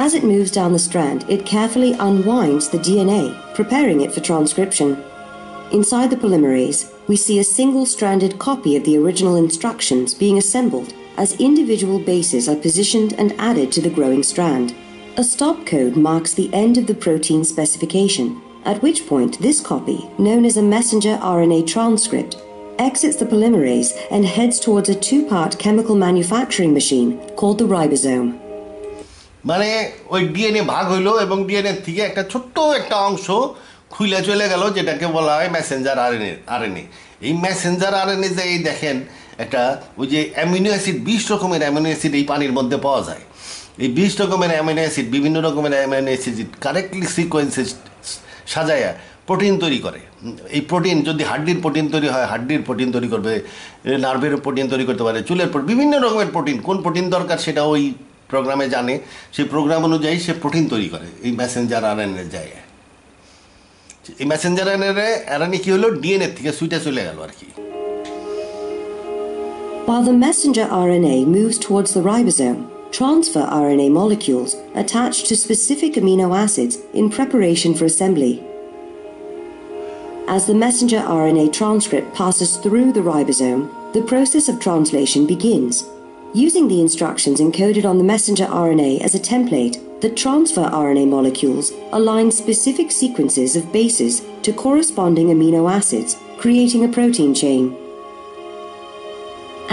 As it moves down the strand, it carefully unwinds the DNA, preparing it for transcription. Inside the polymerase, we see a single-stranded copy of the original instructions being assembled as individual bases are positioned and added to the growing strand. A stop code marks the end of the protein specification, at which point this copy, known as a messenger RNA transcript, exits the polymerase and heads towards a two-part chemical manufacturing machine called the ribosome. মানে ওই ডিএনএ ভাগ হইলো এবং ডিএনএ থেকে একটা ছোট্ট একটা অংশ খুলে চলে গেল, যেটাকে বলা হয় মেসেঞ্জার আরএনএ। এই মেসেঞ্জার আরএনএ যে এই দেখেন একটা ওই যে অ্যামিনো অ্যাসিড, 20 রকমের অ্যামিনো অ্যাসিড এই পানির মধ্যে পাওয়া যায়। এই 20 রকমের অ্যামিনো অ্যাসিড, বিভিন্ন রকমের অ্যামিনো অ্যাসিড কারেক্টলি সিকোয়েন্সে সাজায়া প্রোটিন তৈরি করে। এই প্রোটিন যদি হাড্ডির প্রোটিন তৈরি হয়, হাড্ডির প্রোটিন তৈরি করবে, নার্ভের প্রোটিন তৈরি করতে পারে, চুলের বিভিন্ন রকমের প্রোটিন, কোন প্রোটিন দরকার সেটা ওই প্রোগ্রামে জানে, সেই প্রোগ্রাম অনুযায়ী সে প্রোটিন তৈরি করে এই মেসেঞ্জার আরএনএর জায়গায়। এই মেসেঞ্জার আরএনএ কি হলো, ডিএনএ থেকে সুইটা চলে গেল আর কি। While the messenger RNA moves towards the ribosome, transfer RNA molecules attach to specific amino acids in preparation for assembly. As the messenger RNA transcript passes through the ribosome, the process of translation begins. Using the instructions encoded on the messenger RNA as a template, the transfer RNA molecules align specific sequences of bases to corresponding amino acids, creating a protein chain.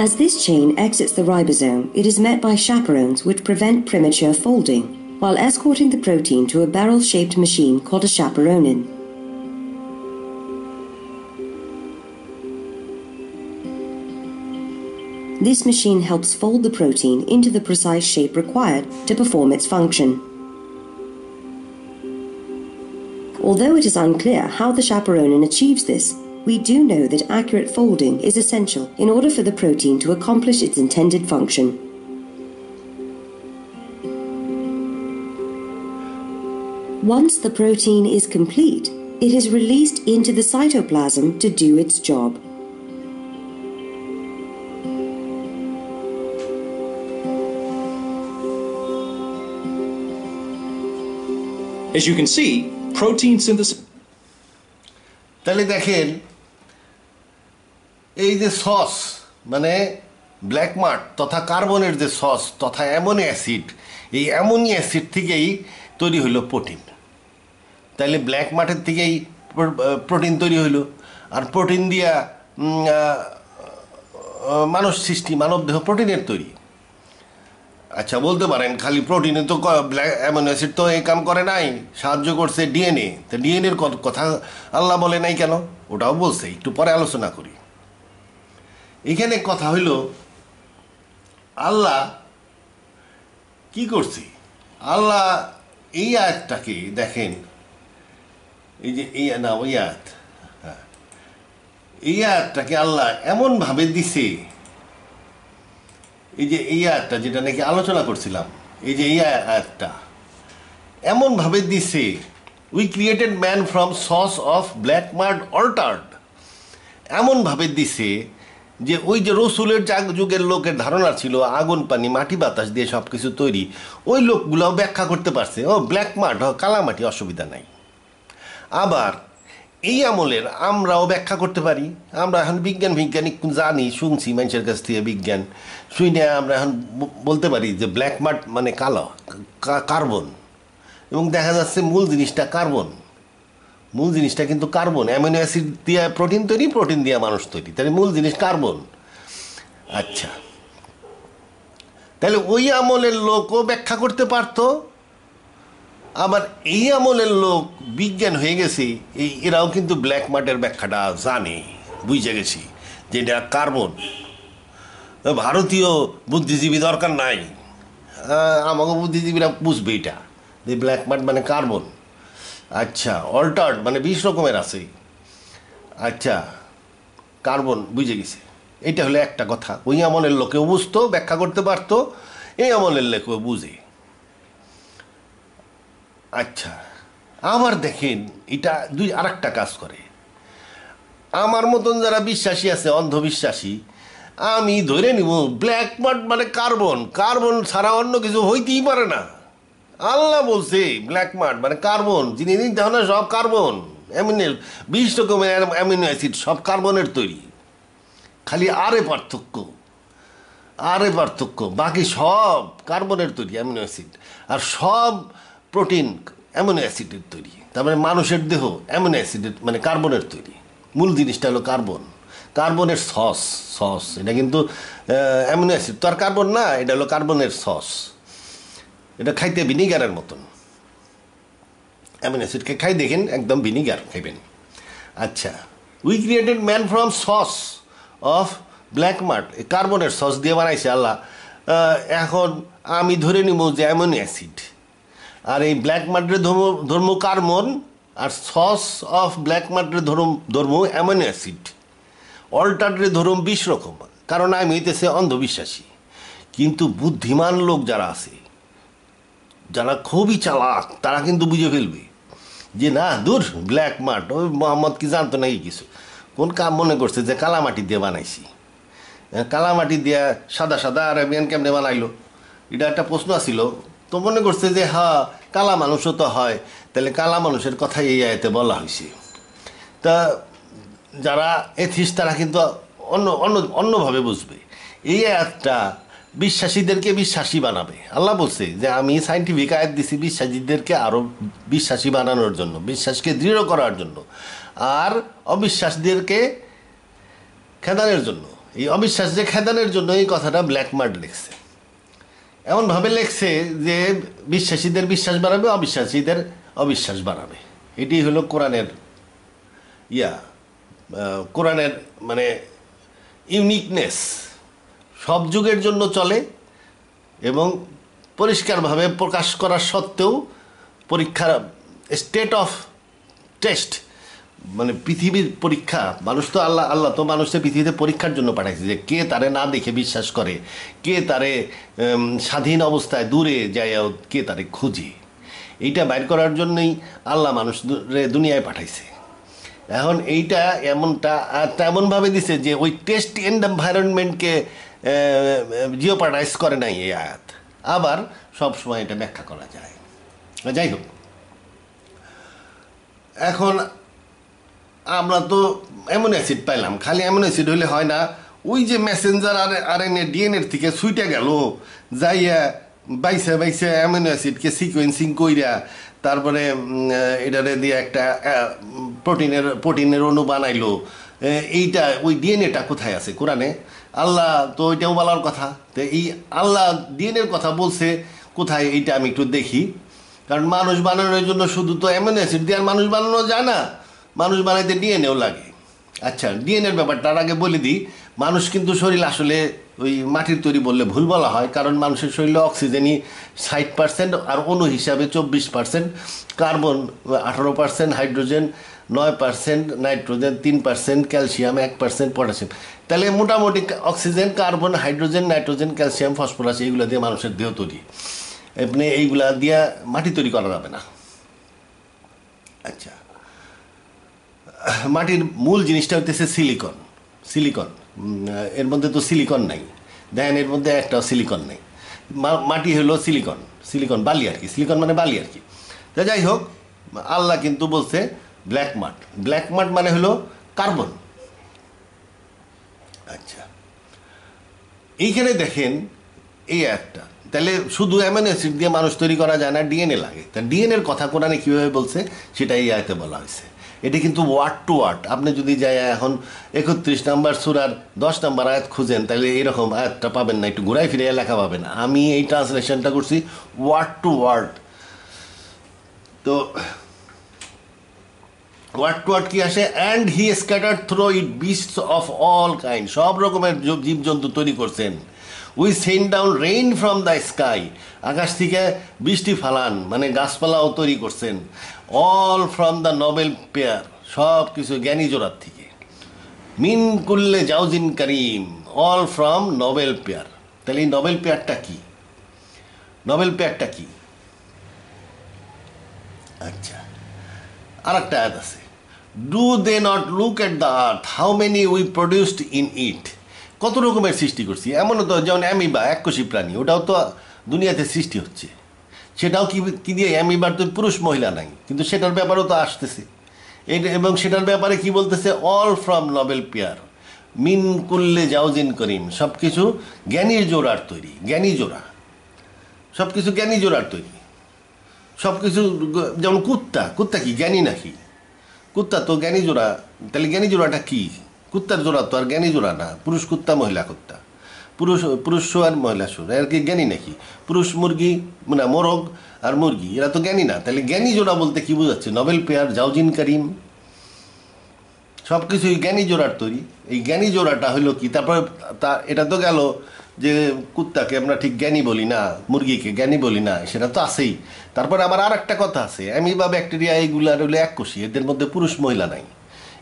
As this chain exits the ribosome, it is met by chaperones which prevent premature folding, while escorting the protein to a barrel-shaped machine called a chaperonin. This machine helps fold the protein into the precise shape required to perform its function. Although it is unclear how the chaperonin achieves this, we do know that accurate folding is essential in order for the protein to accomplish its intended function. Once the protein is complete, it is released into the cytoplasm to do its job. As you can see, protein synthesis. তাহলে দেখেন এই যে সস মানে ব্ল্যাক মার্ট তথা কার্বনের যে সস তথা অ্যামোনিয়া অ্যাসিড, এই অ্যামোনিয়া অ্যাসিড থেকেই তৈরি হইল প্রোটিন। তাহলে ব্ল্যাক মার্টের থেকেই প্রোটিন তৈরি হইল, আর প্রোটিন দিয়া মানুষ সৃষ্টি, মানব দেহ প্রোটিনের তৈরি। আচ্ছা বলতে পারেন খালি প্রোটিনে তো অ্যামিনো অ্যাসিড তো এই কাম করে নাই, সাহায্য করছে ডিএনএ, তো ডিএনএর কথা আল্লাহ বলে নাই কেন? ওটাও বলছে, একটু পরে আলোচনা করি। এখানে কথা হইল আল্লাহ কি করছে। আল্লাহ এই আয়াতটাকে দেখেন, এই যে এই না ওই আয়াত, হ্যাঁ এই আয়াতটাকে আল্লাহ এমনভাবে দিছে, এই যে এই আয়াতটা যেটা নাকি আলোচনা করছিলাম, এই যে এই আয়াতটা এমনভাবে দিছে, we created man from sauce of black মার্ড altered, এমনভাবে দিছে যে ওই যে রসুলের যুগের লোকের ধারণা ছিল আগুন পানি মাটি বাতাস দিয়ে সব কিছু তৈরি, ওই লোকগুলোও ব্যাখ্যা করতে পারছে ও ব্ল্যাক মাঠ কালামাটি অসুবিধা নাই। আবার এই আমলের আমরাও ব্যাখ্যা করতে পারি। আমরা এখন বিজ্ঞানিক জানি, শুনছি মানুষের কাছ থেকে বিজ্ঞান শুনে আমরা এখন বলতে পারি যে ব্ল্যাক মাঠ মানে কালো কার্বন, এবং দেখা যাচ্ছে মূল জিনিসটা কার্বন। মূল জিনিসটা কিন্তু কার্বন, অ্যামিনো অ্যাসিড দিয়ে প্রোটিন তৈরি, প্রোটিন দিয়ে মানুষ তৈরি, তাহলে মূল জিনিস কার্বন। আচ্ছা, তাহলে ওই আমলের লোকও ব্যাখ্যা করতে পারতো। আবার এই আমলের লোক বিজ্ঞান হয়ে গেছে, এরাও কিন্তু ব্ল্যাক মার্টের ব্যাখ্যাটা জানে, বুঝে গেছি যে এটা কার্বন। ভারতীয় বুদ্ধিজীবী দরকার নাই, আমাকে বুদ্ধিজীবীরা বুঝবে এটা যে ব্ল্যাক মার্ট মানে কার্বন। আচ্ছা, অল্টার্ড মানে 20 রকমের আছে। আচ্ছা, কার্বন বুঝে গেছে, এটা হলো একটা কথা। ওই আমলের লোকেও বুঝতো, ব্যাখ্যা করতে পারতো, এই আমলের লোকেও বুঝে। আচ্ছা, আবার দেখেন এটা আর একটা কাজ করে। আমার মতন যারা বিশ্বাসী আছে, অন্ধবিশ্বাসী, আমি ধরে নিব ব্ল্যাক মার্ট মানে কার্বন, কার্বন ছাড়া অন্য কিছু হইতেই পারে না। আল্লাহ বলছে ব্ল্যাক মার্ট মানে কার্বন, জিনিস দেখো না সব কার্বন, 20 রকমের অ্যামিনো অ্যাসিড সব কার্বনের তৈরি, খালি আরে পার্থক্য, বাকি সব কার্বনের তৈরি অ্যামিনো অ্যাসিড, আর সব প্রোটিন অ্যামিনো অ্যাসিডের তৈরি। তারপরে মানুষের দেহ অ্যামিনো অ্যাসিডের মানে কার্বনের তৈরি। মূল জিনিসটা হলো কার্বন, কার্বনের সস। এটা কিন্তু অ্যামিনো অ্যাসিড তো আর কার্বন না, এটা হলো কার্বনের সস। এটা খাইতে ভিনিগারের মতন, অ্যামিনো অ্যাসিডকে খাই দেখেন একদম ভিনিগার খাইবেন। আচ্ছা, we created man from sauce of black mart, কার্বনের সস দিয়ে বানাইছে আল্লাহ। এখন আমি ধরে নিব যে অ্যামিনো অ্যাসিড, আর এই ব্ল্যাক মার্টের ধর্ম কার্বন, আর সস অফ ব্ল্যাক মার্টের ধর্ম অ্যামিনো অ্যাসিড, অল্টারের ধর্ম 20 রকম। কারণ আমি হইতেছে অন্ধবিশ্বাসী। কিন্তু বুদ্ধিমান লোক যারা আছে, যারা খুবই চালাক, তারা কিন্তু বুঝে ফেলবে যে না দূর ব্ল্যাক মার্ট, ওই মোহাম্মদ কি জানতো নাকি কিছু, কোন কাম মনে করছে যে কালামাটি দিয়ে বানাইছি। কালামাটি দিয়ে সাদা আরবিয়ান কেমনে বানাইলো, এটা একটা প্রশ্ন আছিল। তো মনে করছে যে হ্যাঁ কালা মানুষও তো হয়, তাহলে কালা মানুষের কথাই এই আয়াতে বলা হয়েছে। তা যারা এথিস্ট তারা কিন্তু অন্যভাবে বুঝবে। এই আয়াতটা বিশ্বাসীদেরকে বিশ্বাসী বানাবে। আল্লাহ বলছে যে আমি সাইন্টিফিক আয়াত দিছি বিশ্বাসীদেরকে আরও বিশ্বাসী বানানোর জন্য, বিশ্বাসকে দৃঢ় করার জন্য, আর অবিশ্বাসীদেরকে খেদানের জন্য। এই অবিশ্বাস যে খেদানের জন্য এই কথাটা ব্ল্যাক মার্ট লিখছে, এমনভাবে লেখছে যে বিশ্বাসীদের বিশ্বাস বাড়াবে, অবিশ্বাসীদের অবিশ্বাস বাড়াবে। এটি হলো কোরআনের কোরআনের মানে ইউনিকনেস, সব যুগের জন্য চলে এবং পরিষ্কারভাবে প্রকাশ করার সত্ত্বেও পরীক্ষার স্টেট অফ টেস্ট মানে পৃথিবীর পরীক্ষা। মানুষ তো আল্লাহ তো মানুষকে পৃথিবীতে পরীক্ষার জন্য পাঠাইছে যে কে তারে না দেখে বিশ্বাস করে, কে তারে স্বাধীন অবস্থায় দূরে যায়, কে তারে খুঁজে। এইটা বাইর করার জন্যই আল্লাহ মানুষ দুনিয়ায় পাঠাইছে। এখন এইটা এমনভাবে দিছে যে ওই টেস্ট এনভায়রনমেন্টকে জিওপার্টাইজ করে নাই এই আয়াত। আবার সবসময় এটা ব্যাখ্যা করা যায়। যাই হোক, এখন আমরা তো অ্যামিনো অ্যাসিড পাইলাম, খালি অ্যামিনো অ্যাসিড হলে হয় না। ওই যে মেসেঞ্জার আরএনএ ডিএনএর থেকে ছুটে গেল, যাইয়া বাইসে অ্যামিনো অ্যাসিডকে সিকোয়েন্সিং কইরা তারপরে এটারে দিয়ে একটা প্রোটিনের অণু বানাইলো। এইটা ওই ডিএনএটা কোথায় আছে কোরআনে? আল্লাহ তো ওইটাও বলার কথা। তো এই আল্লাহ ডিএনএর কথা বলছে কোথায়, এইটা আমি একটু দেখি। কারণ মানুষ বানানোর জন্য শুধু তো অ্যামিনো অ্যাসিড দিয়ে আর মানুষ বানানো যায় না, মানুষ বানাইতে ডিএনএও লাগে। আচ্ছা, ডিএনএর ব্যাপারটা আগে বলে দিই। মানুষ কিন্তু শরীর আসলে ওই মাটির তৈরি বললে ভুল বলা হয়, কারণ মানুষের শরীরে অক্সিজেনই 60%, আর অণু হিসাবে 24%, carbon 18%, hydrogen 9%, nitrogen 3%, calcium 1%, potassium. তাহলে মোটামুটি oxygen, carbon, hydrogen, nitrogen, calcium, phosphorus এইগুলো দিয়ে মানুষের দেহ তৈরি। আপনি এইগুলা দিয়ে মাটি তৈরি করা যাবে না। আচ্ছা, মাটির মূল জিনিসটা হচ্ছে সিলিকন। এর মধ্যে তো সিলিকন নাই, দেখেন এর মধ্যে একটা সিলিকন নেই। মাটি হলো সিলিকন, সিলিকন বালি আর কি, সিলিকন মানে বালি আর কি। তা যাই হোক, আল্লাহ কিন্তু বলছে ব্ল্যাক মাড। ব্ল্যাক মাড মানে হলো কার্বন। আচ্ছা, এইখানে দেখেন এই একটা, তাহলে শুধু অ্যামিনো অ্যাসিড দিয়ে মানুষ তৈরি করা যায় না, ডিএনএ লাগে। তা ডিএনএর কথা কোরআনে কীভাবে বলছে সেটা এই আয়াতে বলা হয়েছে। এটা কিন্তু ওয়ার্ড টু ওয়ার্ড, আপনি যদি যাই এখন 31 নম্বর সূরার 10 নম্বর আয়াত খুঁজেন, তাহলে এরকম আয়াতটা পাবেন না, একটু ঘুরাই ফিরে লেখা পাবেন। আমি এই ট্রান্সলেশনটা করছি ওয়ার্ড টু ওয়ার্ড। তো ওয়ার্ড টু ওয়ার্ড কি আসে? And he scattered through it beasts of all kind, সব রকমের জীবজন্তু তৈরি করছেন। We send down rain from the sky, আকাশ থেকে বৃষ্টি ফালান, মানে গাছপালাও তৈরি করছেন। All from the noble pair, সব কিছু জ্ঞানী জোড়ার থেকে। মিন কুল্লে জাউজিন করিম, অল ফ্রম নোবেল পেয়ার। তাহলে এই নোবেল পেয়ারটা কি? নোবেল পেয়ারটা কি? আচ্ছা, আর একটা আয়াত আছে, do they not look at the earth how many we produced in it. কত রকমের সৃষ্টি করছি, এমনও তো যেমন অ্যামিবা, এককোষী প্রাণী, ওটাও তো দুনিয়াতে সৃষ্টি হচ্ছে। সেটাও কি দিয়ে? অ্যামিবার তো পুরুষ মহিলা নাই, কিন্তু সেটার ব্যাপারেও তো আসতেছে। এবং সেটার ব্যাপারে কি বলতেছে? অল ফ্রম নোবেল পেয়ার, মিন কুল্লে জাউজিন করিম, সব কিছু জ্ঞানীর জোড়ার তৈরি। জ্ঞানী জোড়া, সব কিছু জ্ঞানী জোড়ার তৈরি। সব কিছু যেমন কুত্তা কি জ্ঞানী নাকি? কুত্তা তো জ্ঞানী জোড়া। তাহলে জ্ঞানী জোড়াটা কি? কুত্তার জোড়া তো আর জ্ঞানী জোড়া না, পুরুষ কুত্তা মহিলা কুত্তা, পুরুষ শো আর মহিলা শো, এর কি জ্ঞানী নাকি? পুরুষ মুরগি মানে মোরগ আর মুরগি, এরা তো জ্ঞানী না। তাহলে জ্ঞানী জোড়া বলতে কি বোঝাচ্ছে? নোবেল পেয়ার, জাউজিন করিম, সব কিছুই জ্ঞানী জোড়ার তৈরি। এই জ্ঞানী জোড়াটা হলো কি? তারপরে এটা তো গেল যে কুত্তাকে আমরা ঠিক জ্ঞানী বলি না, মুরগিকে জ্ঞানী বলি না, সেটা তো আছেই। তারপরে আবার আর একটা কথা আছে, অ্যামিবা, ব্যাকটেরিয়া, এইগুলার হলো এককোষী, এদের মধ্যে পুরুষ মহিলা নাই।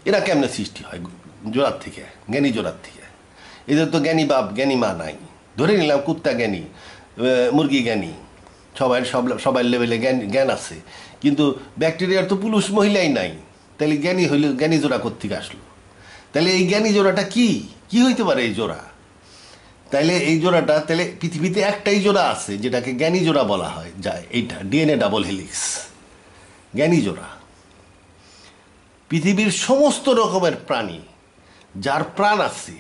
এরা কেমনে সৃষ্টি হয়? জোড়ার থেকে, জ্ঞানী জোড়ার থেকে। এদের তো জ্ঞানী বাপ জ্ঞানী মা নাই। ধরে নিলাম কুত্তা জ্ঞানী, মুরগি জ্ঞানী, সবার লেভেলে জ্ঞান আছে, কিন্তু ব্যাকটেরিয়ার তো পুরুষ মহিলাই নাই। তাহলে জ্ঞানী হইলে জ্ঞানী জোড়া কোত্থেকে আসলো? তাহলে এই জ্ঞানী জোড়াটা কি হইতে পারে এই জোড়া? তাইলে এই জোড়াটা, তাহলে পৃথিবীতে একটাই জোড়া আছে যেটাকে জ্ঞানী জোড়া বলা হয় যায়, এইটা ডিএনএ ডাবল হেলিক্স, জ্ঞানী জোড়া। পৃথিবীর সমস্ত রকমের প্রাণী যার প্রাণ আছে,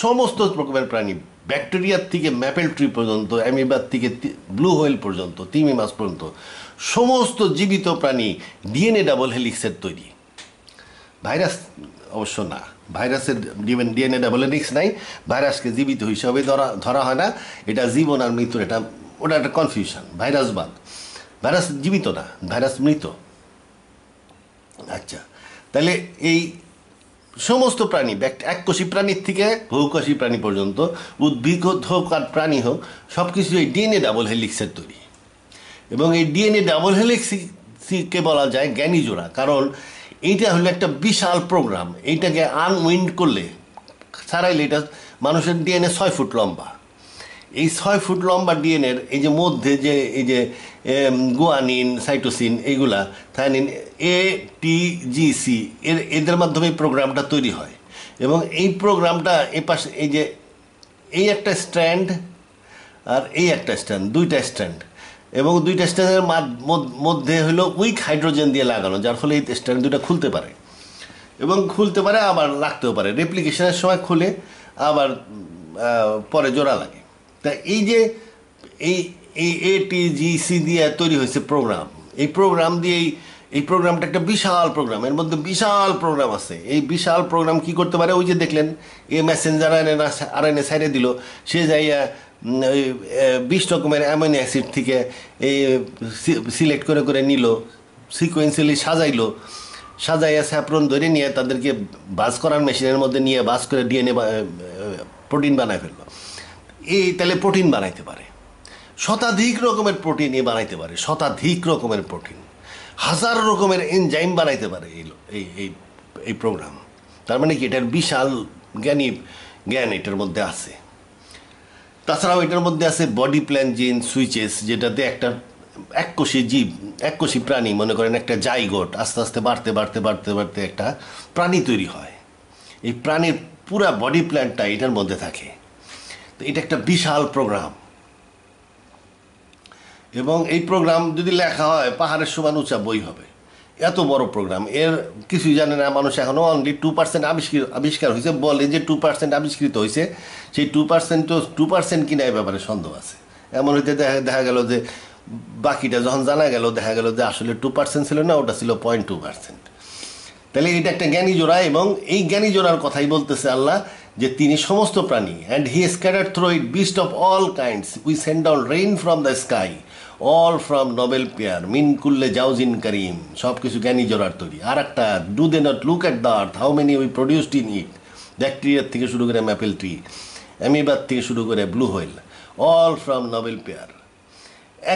সমস্ত রকমের প্রাণী, ব্যাকটেরিয়ার থেকে ম্যাপেল ট্রি পর্যন্ত, অ্যামিবার থেকে ব্লু হোয়েল পর্যন্ত, তিমি মাছ পর্যন্ত, সমস্ত জীবিত প্রাণী ডিএনএ ডাবল হেলিক্সের তৈরি। ভাইরাস অবশ্য না, ভাইরাসের ডিএনএ ডাবল হেলিক্স নাই, ভাইরাসকে জীবিত হিসাবে ধরা হয় না। এটা জীবন আর মৃত্যুর ওটা একটা কনফিউশন। ভাইরাস জীবিত না, ভাইরাস মৃত। আচ্ছা, তাহলে এই সমস্ত প্রাণী, এককোষী প্রাণীর থেকে বহুকোষী প্রাণী পর্যন্ত, উদ্ভিদ হোক আর প্রাণী হোক, সব কিছু এই ডিএনএ ডাবল হেলিক্সের তৈরি। এবং এই ডিএনএ ডাবল হেলিক্সকে বলা যায় জ্ঞানী জোড়া, কারণ এইটা হলো একটা বিশাল প্রোগ্রাম। এইটাকে আনউইন্ড করলে, ছাড়াইলে, এটা মানুষের ডিএনএ 6 ফুট লম্বা। এই 6 ফুট লম্বা ডিএনএর এই যে মধ্যে যে এই যে গুয়ানিন, সাইটোসিন, এইগুলা, থাইনিন, ATGC, এদের মাধ্যমে এই প্রোগ্রামটা তৈরি হয়। এবং এই প্রোগ্রামটা পাশে এই যে এই একটা স্ট্র্যান্ড আর এই একটা স্ট্র্যান্ড, দুইটা স্ট্র্যান্ড, এবং দুইটা স্ট্র্যান্ডের মধ্যে হলো উইক হাইড্রোজেন দিয়ে লাগানো, যার ফলে এই স্ট্র্যান্ড দুটো খুলতে পারে, এবং খুলতে পারে আবার লাগতেও পারে। রেপ্লিকেশনের সময় খুলে আবার পরে জোড়া লাগে। তা এই যে এই ATGC দিয়ে তৈরি হয়েছে প্রোগ্রাম। এই প্রোগ্রাম দিয়েই, এই প্রোগ্রামটা একটা বিশাল প্রোগ্রাম, এর মধ্যে বিশাল প্রোগ্রাম আছে। এই বিশাল প্রোগ্রাম কি করতে পারে? ওই যে দেখলেন মেসেঞ্জার আরএনএ সাইডে দিল, সে যাইয়া 20 রকমের অ্যামিনো অ্যাসিড থেকে এই সিলেক্ট করে করে নিল, সিকোয়েন্সিয়ালি সাজাইয়া স্যাপ্রন ধরে নিয়ে তাদেরকে বাস করার মেশিনের মধ্যে নিয়ে বাস করে ডিএনএ প্রোটিন বানায় ফেললো। এই তাহলে প্রোটিন বানাইতে পারে, শতাধিক রকমের প্রোটিন বানাইতে পারে, শতাধিক রকমের প্রোটিন, হাজার রকমের এনজাইম বানাইতে পারে এই প্রোগ্রাম। তার মানে কি এটার বিশাল জ্ঞান এটার মধ্যে আছে। তাছাড়াও এটার মধ্যে আছে বডি প্ল্যান জিন সুইচেস, যেটাতে একটা এককোষী প্রাণী, মনে করেন একটা জাইগোট, আস্তে আস্তে বাড়তে একটা প্রাণী তৈরি হয়। এই প্রাণীর পুরা বডি প্ল্যানটা এটার মধ্যে থাকে। তো এটা একটা বিশাল প্রোগ্রাম, এবং এই প্রোগ্রাম যদি লেখা হয় পাহাড়ের সমান উঁচা বই হবে, এত বড় প্রোগ্রাম। এর কিছুই জানে না মানুষ, এখনও অনলি 2% আবিষ্কার হয়েছে। বলে যে 2% আবিষ্কৃত হয়েছে, সেই 2% কিনা এই ব্যাপারে সন্দেহ আছে। এমন হইতে দেখা গেল যে বাকিটা যখন জানা গেল, দেখা গেল যে আসলে 2% ছিল না, ওটা ছিল 0.2%। তাহলে এটা একটা জ্ঞানী জোড়া, এবং এই জ্ঞানী জোড়ার কথাই বলতেছে আল্লাহ যে তিনি সমস্ত প্রাণী, and he scattered through it beast of all kinds, we send down rain from the sky, all from noble pair, মিন কুল্লে জাউজিন করিম, সব কিছু জ্ঞানী জোড়ার তৈরি। আর একটা, do they not look at the earth how many we produced in it, ব্যাকটেরিয়ার থেকে শুরু করে ম্যাপেল ট্রি, অ্যামিবার থেকে শুরু করে blue whale, all from noble pair.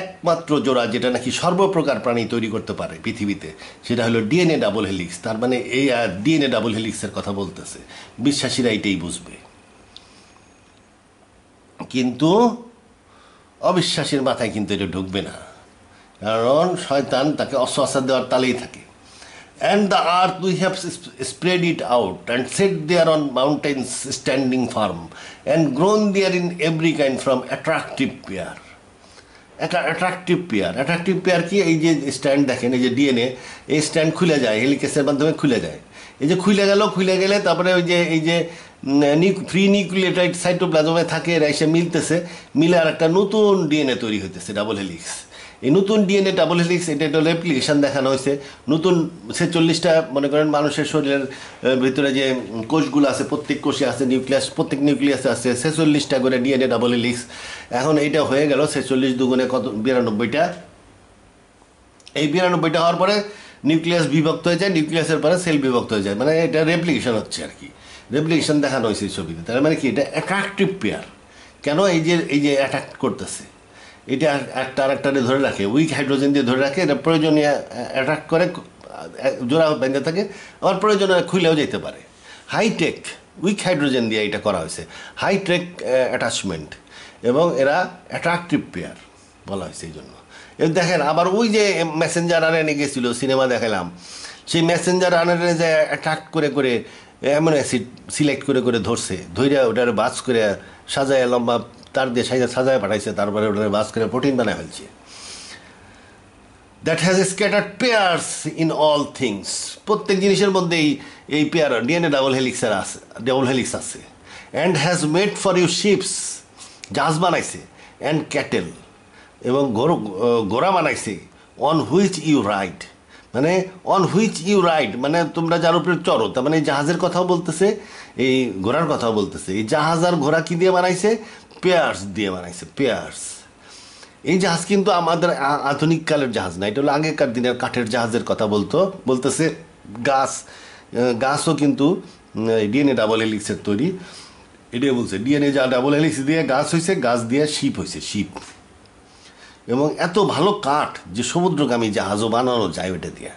একমাত্র জোড়া যেটা নাকি সর্বপ্রকার প্রাণী তৈরি করতে পারে পৃথিবীতে, সেটা হলো ডিএনএ ডাবল হেলিক্স। তার মানে এই ডিএনএ ডাবল হেলিক্সের কথা বলতেছে। বিশ্বাসীরা এইটাই বুঝবে, কিন্তু অবিশ্বাসীর মাথায় কিন্তু এটা ঢুকবে না, কারণ শয়তান তাকে অস্ত্র দেওয়ার তালেই থাকে। And the earth we have spread it out and set there on mountains standing firm and grown there in every kind from attractive pair. একটা অ্যাট্রাকটিভ পেয়ার কি? এই যে স্ট্যান্ড দেখেন, এই যে ডিএনএ, এই স্ট্যান্ড খুলে যায়, হেলিকেসের মাধ্যমে খুলে যায়। এই যে খুলে গেলে তারপরে ওই যে এই যে ফ্রি নিউক্লিওটাইড সাইটোপ্লাজমে থাকে, এরা এসে মিলে আর একটা নতুন ডিএনএ তৈরি হইতেছে, ডাবল হেলিক্স। এই নতুন ডিএনএ ডাবল হেলিক্স, এটা একটা রেপ্লিকেশন দেখানো হয়েছে। নতুন 46টা মনে করেন মানুষের শরীরের ভিতরে যে কোষগুলো আছে, প্রত্যেক কোষে আছে নিউক্লিয়াস, প্রত্যেক নিউক্লিয়াসে আছে 46টা করে ডিএনএ ডাবল হেলিক্স। এখন এইটা হয়ে গেল 46 দুগুণে কত, 92টা। এই 92টা হওয়ার পরে নিউক্লিয়াস বিভক্ত হয়ে যায়, নিউক্লিয়াসের পরে সেল বিভক্ত হয়ে যায়, মানে এটা রেপ্লিকেশন হচ্ছে আর কি। রেপ্লিকেশন দেখানো হয়েছে এই ছবিতে। তার মানে কি, এটা অ্যাট্রাকটিভ পেয়ার। কেন? এই যে অ্যাট্রাক্ট করতেছে, এটা একটা আরেকটারে ধরে রাখে, উইক হাইড্রোজেন দিয়ে ধরে রাখে, এটা প্রয়োজনীয় অ্যাট্রাক্ট করে, জোড়া বেঁধে থাকে, আবার প্রয়োজনে খুলেও যেতে পারে। হাইটেক উইক হাইড্রোজেন দিয়ে এটা করা হয়েছে, হাইটেক অ্যাটাচমেন্ট, এবং এরা অ্যাট্রাকটিভ পেয়ার বলা হয়েছে এই জন্য। এবার দেখেন, আবার ওই যে মেসেঞ্জার আরএনএ গেছিল, সিনেমা দেখালাম, সেই মেসেঞ্জার আরএনএ যে অ্যাট্রাক্ট করে অ্যামিনো অ্যাসিড সিলেক্ট করে ধরছে, ধৈর্য ওটারে বাস করে সাজায়, লম্বা তার দিয়ে সাজায় পাঠাইছে, তারপরে ওটারে বাস করে প্রোটিন বানায় ফেলছে। That has scattered pairs in all things, প্রত্যেক জিনিসের মধ্যেই এই পেয়ার ডিএনএ ডাবল হেলিক্স আছে। And has made for you ships, জাহাজ বানাইছে, অ্যান্ড ক্যাটেল, এবং ঘোড়া বানাইছে, অন হুইচ ইউ রাইড, মানে অন হুইচ ইউ রাইড মানে তোমরা যার উপরে চড়ো। তার মানে জাহাজের কথাও বলতেছে, এই ঘোড়ার কথাও বলতেছে। এই জাহাজ আর ঘোড়া কি দিয়ে বানাইছে? পেয়ার্স দিয়ে বানাইছে, পেয়ার্স। এই জাহাজ কিন্তু আমাদের আধুনিক কালের জাহাজ না, এটা হলো আগেকার দিনের কাঠের জাহাজের কথা বলতেছে। গাছও কিন্তু ডিএনএ ডাবল হেলিক্সের তৈরি, এটাই বলছে। ডিএনএ যা ডাবল হেলিক্স দিয়ে গাছ হয়েছে, গাছ দিয়ে শিপ হয়েছে, শিপ। এবং এত ভালো কাঠ যে সমুদ্রগামী জাহাজও বানানো যায় ওটা দিয়ে,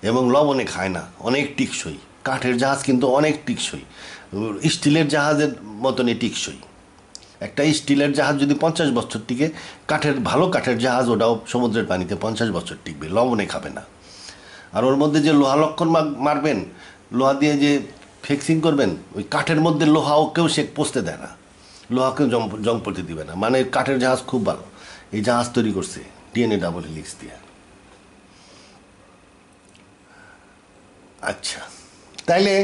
এবং লবণে খায় না, অনেক টিকসই। কাঠের জাহাজ কিন্তু অনেক টিকসই, স্টিলের জাহাজের মতনই টিকসই। একটা স্টিলের জাহাজ যদি 50 বছর টিকে, ভালো কাঠের জাহাজ ওটাও সমুদ্রের পানিতে 50 বছর টিকবে, লবণে খাবে না। আর ওর মধ্যে যে লোহা লক্ষণ মারবেন, লোহা দিয়ে যে ফিক্সিং করবেন, ওই কাঠের মধ্যে লোহাও কেউ সে পচতে দেয় না, লোহাকেও জং পড়তে দিবে না। মানে কাঠের জাহাজ খুব ভালো। এই জাহাজ তৈরি করছে ডিএনএ ডাবল হেলিক্স দিয়ে। আচ্ছা, তাইলে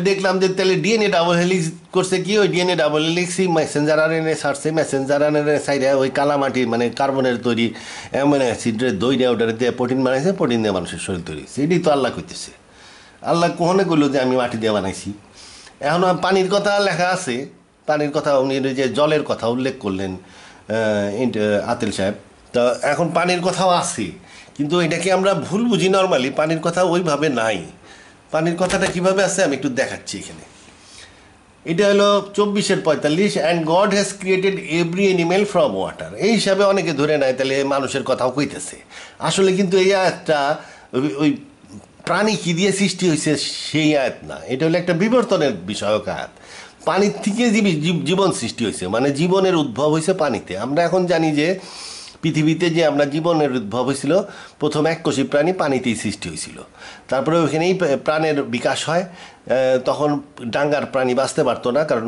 দেখলাম যে তাহলে ডিএনএ ডাবল হেলিক্স করছে কি, ওই ডিএনএ ডাবল হেলিক্সই মেসেঞ্জার আরএনএ ছাড়ছে, মেসেঞ্জার আরএনএ সাইডে ওই কালামাটি মানে কার্বনের তৈরি অ্যামিনো অ্যাসিডের দই দিয়ে ওটার দিয়ে প্রোটিন বানাইছে, প্রোটিন দিয়ে মানুষের শরীর তৈরি হয়েছে। এটাই তো আল্লাহ কইতেছে। আল্লাহ কখনো কইলো যে আমি মাটি দিয়ে বানাইছি? এখন পানির কথা লেখা আছে, পানির কথা উনি যে জলের কথা উল্লেখ করলেন আতেল সাহেব, তা এখন পানির কথাও আছে, কিন্তু এটাকে আমরা ভুল বুঝি নর্মালি। পানির কথা ওইভাবে নাই। পানির কথাটা কিভাবে আছে আমি একটু দেখাচ্ছি এখানে। এটা হলো 24:45, and God has created every animal from water. এই হিসাবে অনেকে ধরে নেয় তাহলে মানুষের কথাও কইতেছে। আসলে কিন্তু এই আয়াতটা ওই প্রাণী কি দিয়ে সৃষ্টি হয়েছে সেই আয়াত না, এটা হলো একটা বিবর্তনের বিষয়ক আয়াত। পানির থেকে জীবন সৃষ্টি হয়েছে, মানে জীবনের উদ্ভব হয়েছে পানিতে। আমরা এখন জানি যে পৃথিবীতে যে আমরা জীবনের উদ্ভব হয়েছিল, প্রথম এককোষী প্রাণী পানিতেই সৃষ্টি হয়েছিল, তারপরে ওইখানেই প্রাণের বিকাশ হয়। তখন ডাঙ্গার প্রাণী বাঁচতে পারতো না, কারণ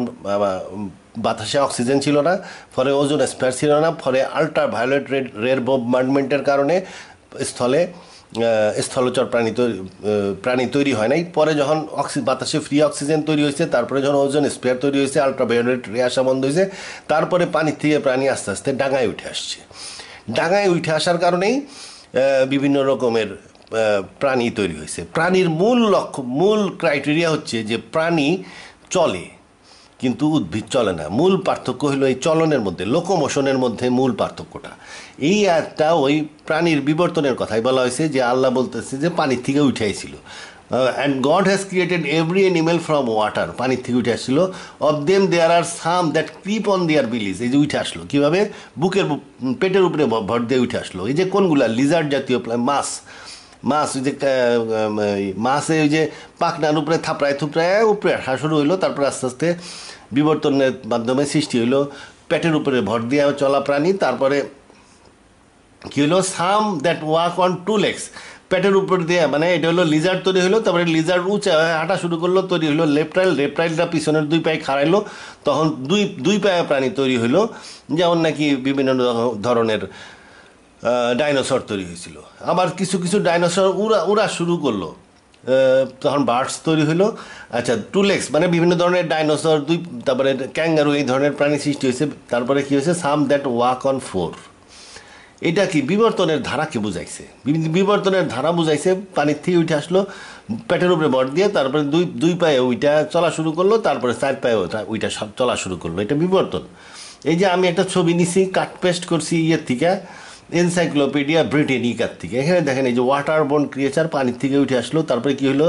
বাতাসে অক্সিজেন ছিল না, ফলে ওজোন স্ফিয়ার ছিল না, ফলে আল্ট্রা ভায়োলেট রের বোম্বার্ডমেন্টের কারণে স্থলচর প্রাণী তৈরি হয় নাই। পরে যখন বাতাসে ফ্রি অক্সিজেন তৈরি হয়েছে, তারপরে যখন ওজোন স্ফিয়ার তৈরি হয়েছে, আল্ট্রা ভায়োলেট রে আসা বন্ধ হয়েছে, তারপরে পানির থেকে প্রাণী আস্তে আস্তে ডাঙায় উঠে আসছে। ডাঙায় উঠে আসার কারণেই বিভিন্ন রকমের প্রাণী তৈরি হয়েছে। প্রাণীর মূল ক্রাইটেরিয়া হচ্ছে যে প্রাণী চলে, কিন্তু উদ্ভিদ চলে না। মূল পার্থক্য হলো এই চলনের মধ্যে, লোকোমোশনের মধ্যে মূল পার্থক্যটা। এই একটা ওই প্রাণীর বিবর্তনের কথাই বলা হয়েছে, যে আল্লাহ বলতেছে যে পানির থেকে উঠে আইছিল। And God has created every animal from water, পানির থেকে উঠে আসছিল। Of them there are some that creep on their bellies, এই যে উঠে আসলো কীভাবে, পেটের উপরে ভর দিয়ে উঠে আসলো। এই যে কোনগুলা, লিজার্ড জাতীয় মাছ, ওই যে মাছে ওই যে পাখনার উপরে থাপড়ায় উপরে আসা শুরু হইলো, তারপরে আস্তে আস্তে বিবর্তনের মাধ্যমে সৃষ্টি হইলো পেটের উপরে ভর দিয়ে চলা প্রাণী। তারপরে কী হলো, some that walk on two legs, পেটের উপর দিয়ে, মানে এটা হলো লিজার্ড তৈরি হলো। তারপরে লিজার্ড উঁচা হয়ে হাঁটা শুরু করলো, তৈরি হলো লেপ্টাইলটা পিছনের দুই পায়ে খাড়াইলো, তখন দুই পায়ে প্রাণী তৈরি হইলো। যেমন নাকি বিভিন্ন ধরনের ডাইনোসর তৈরি হয়েছিল। আবার কিছু কিছু ডাইনোসর উড়া শুরু করলো, তখন বার্ডস তৈরি হলো। আচ্ছা, টু লেগস মানে বিভিন্ন ধরনের ডাইনোসর, তারপরে ক্যাঙ্গারু, এই ধরনের প্রাণী সৃষ্টি হয়েছে। তারপরে কী হয়েছে, সাম দ্যাট ওয়াক অন ফোর। এটা কি বিবর্তনের ধারাকে বুঝাইছে, বিবর্তনের ধারা বুঝাইছে। পানির থেকে উঠে আসলো পেটের উপরে ভর দিয়ে, তারপরে দুই পায়ে ওইটা চলা শুরু করলো, তারপরে 4 পায়ে ওইটা চলা শুরু করলো, এটা বিবর্তন। এই যে আমি একটা ছবি নিছি, কাট পেস্ট করছি ইয়ের থেকে, এনসাইক্লোপিডিয়া ব্রিটানিকার থেকে। এখানে দেখেন এই যে ওয়াটার বোর্ন ক্রিয়েচার পানির থেকে উঠে আসলো, তারপরে কি হলো,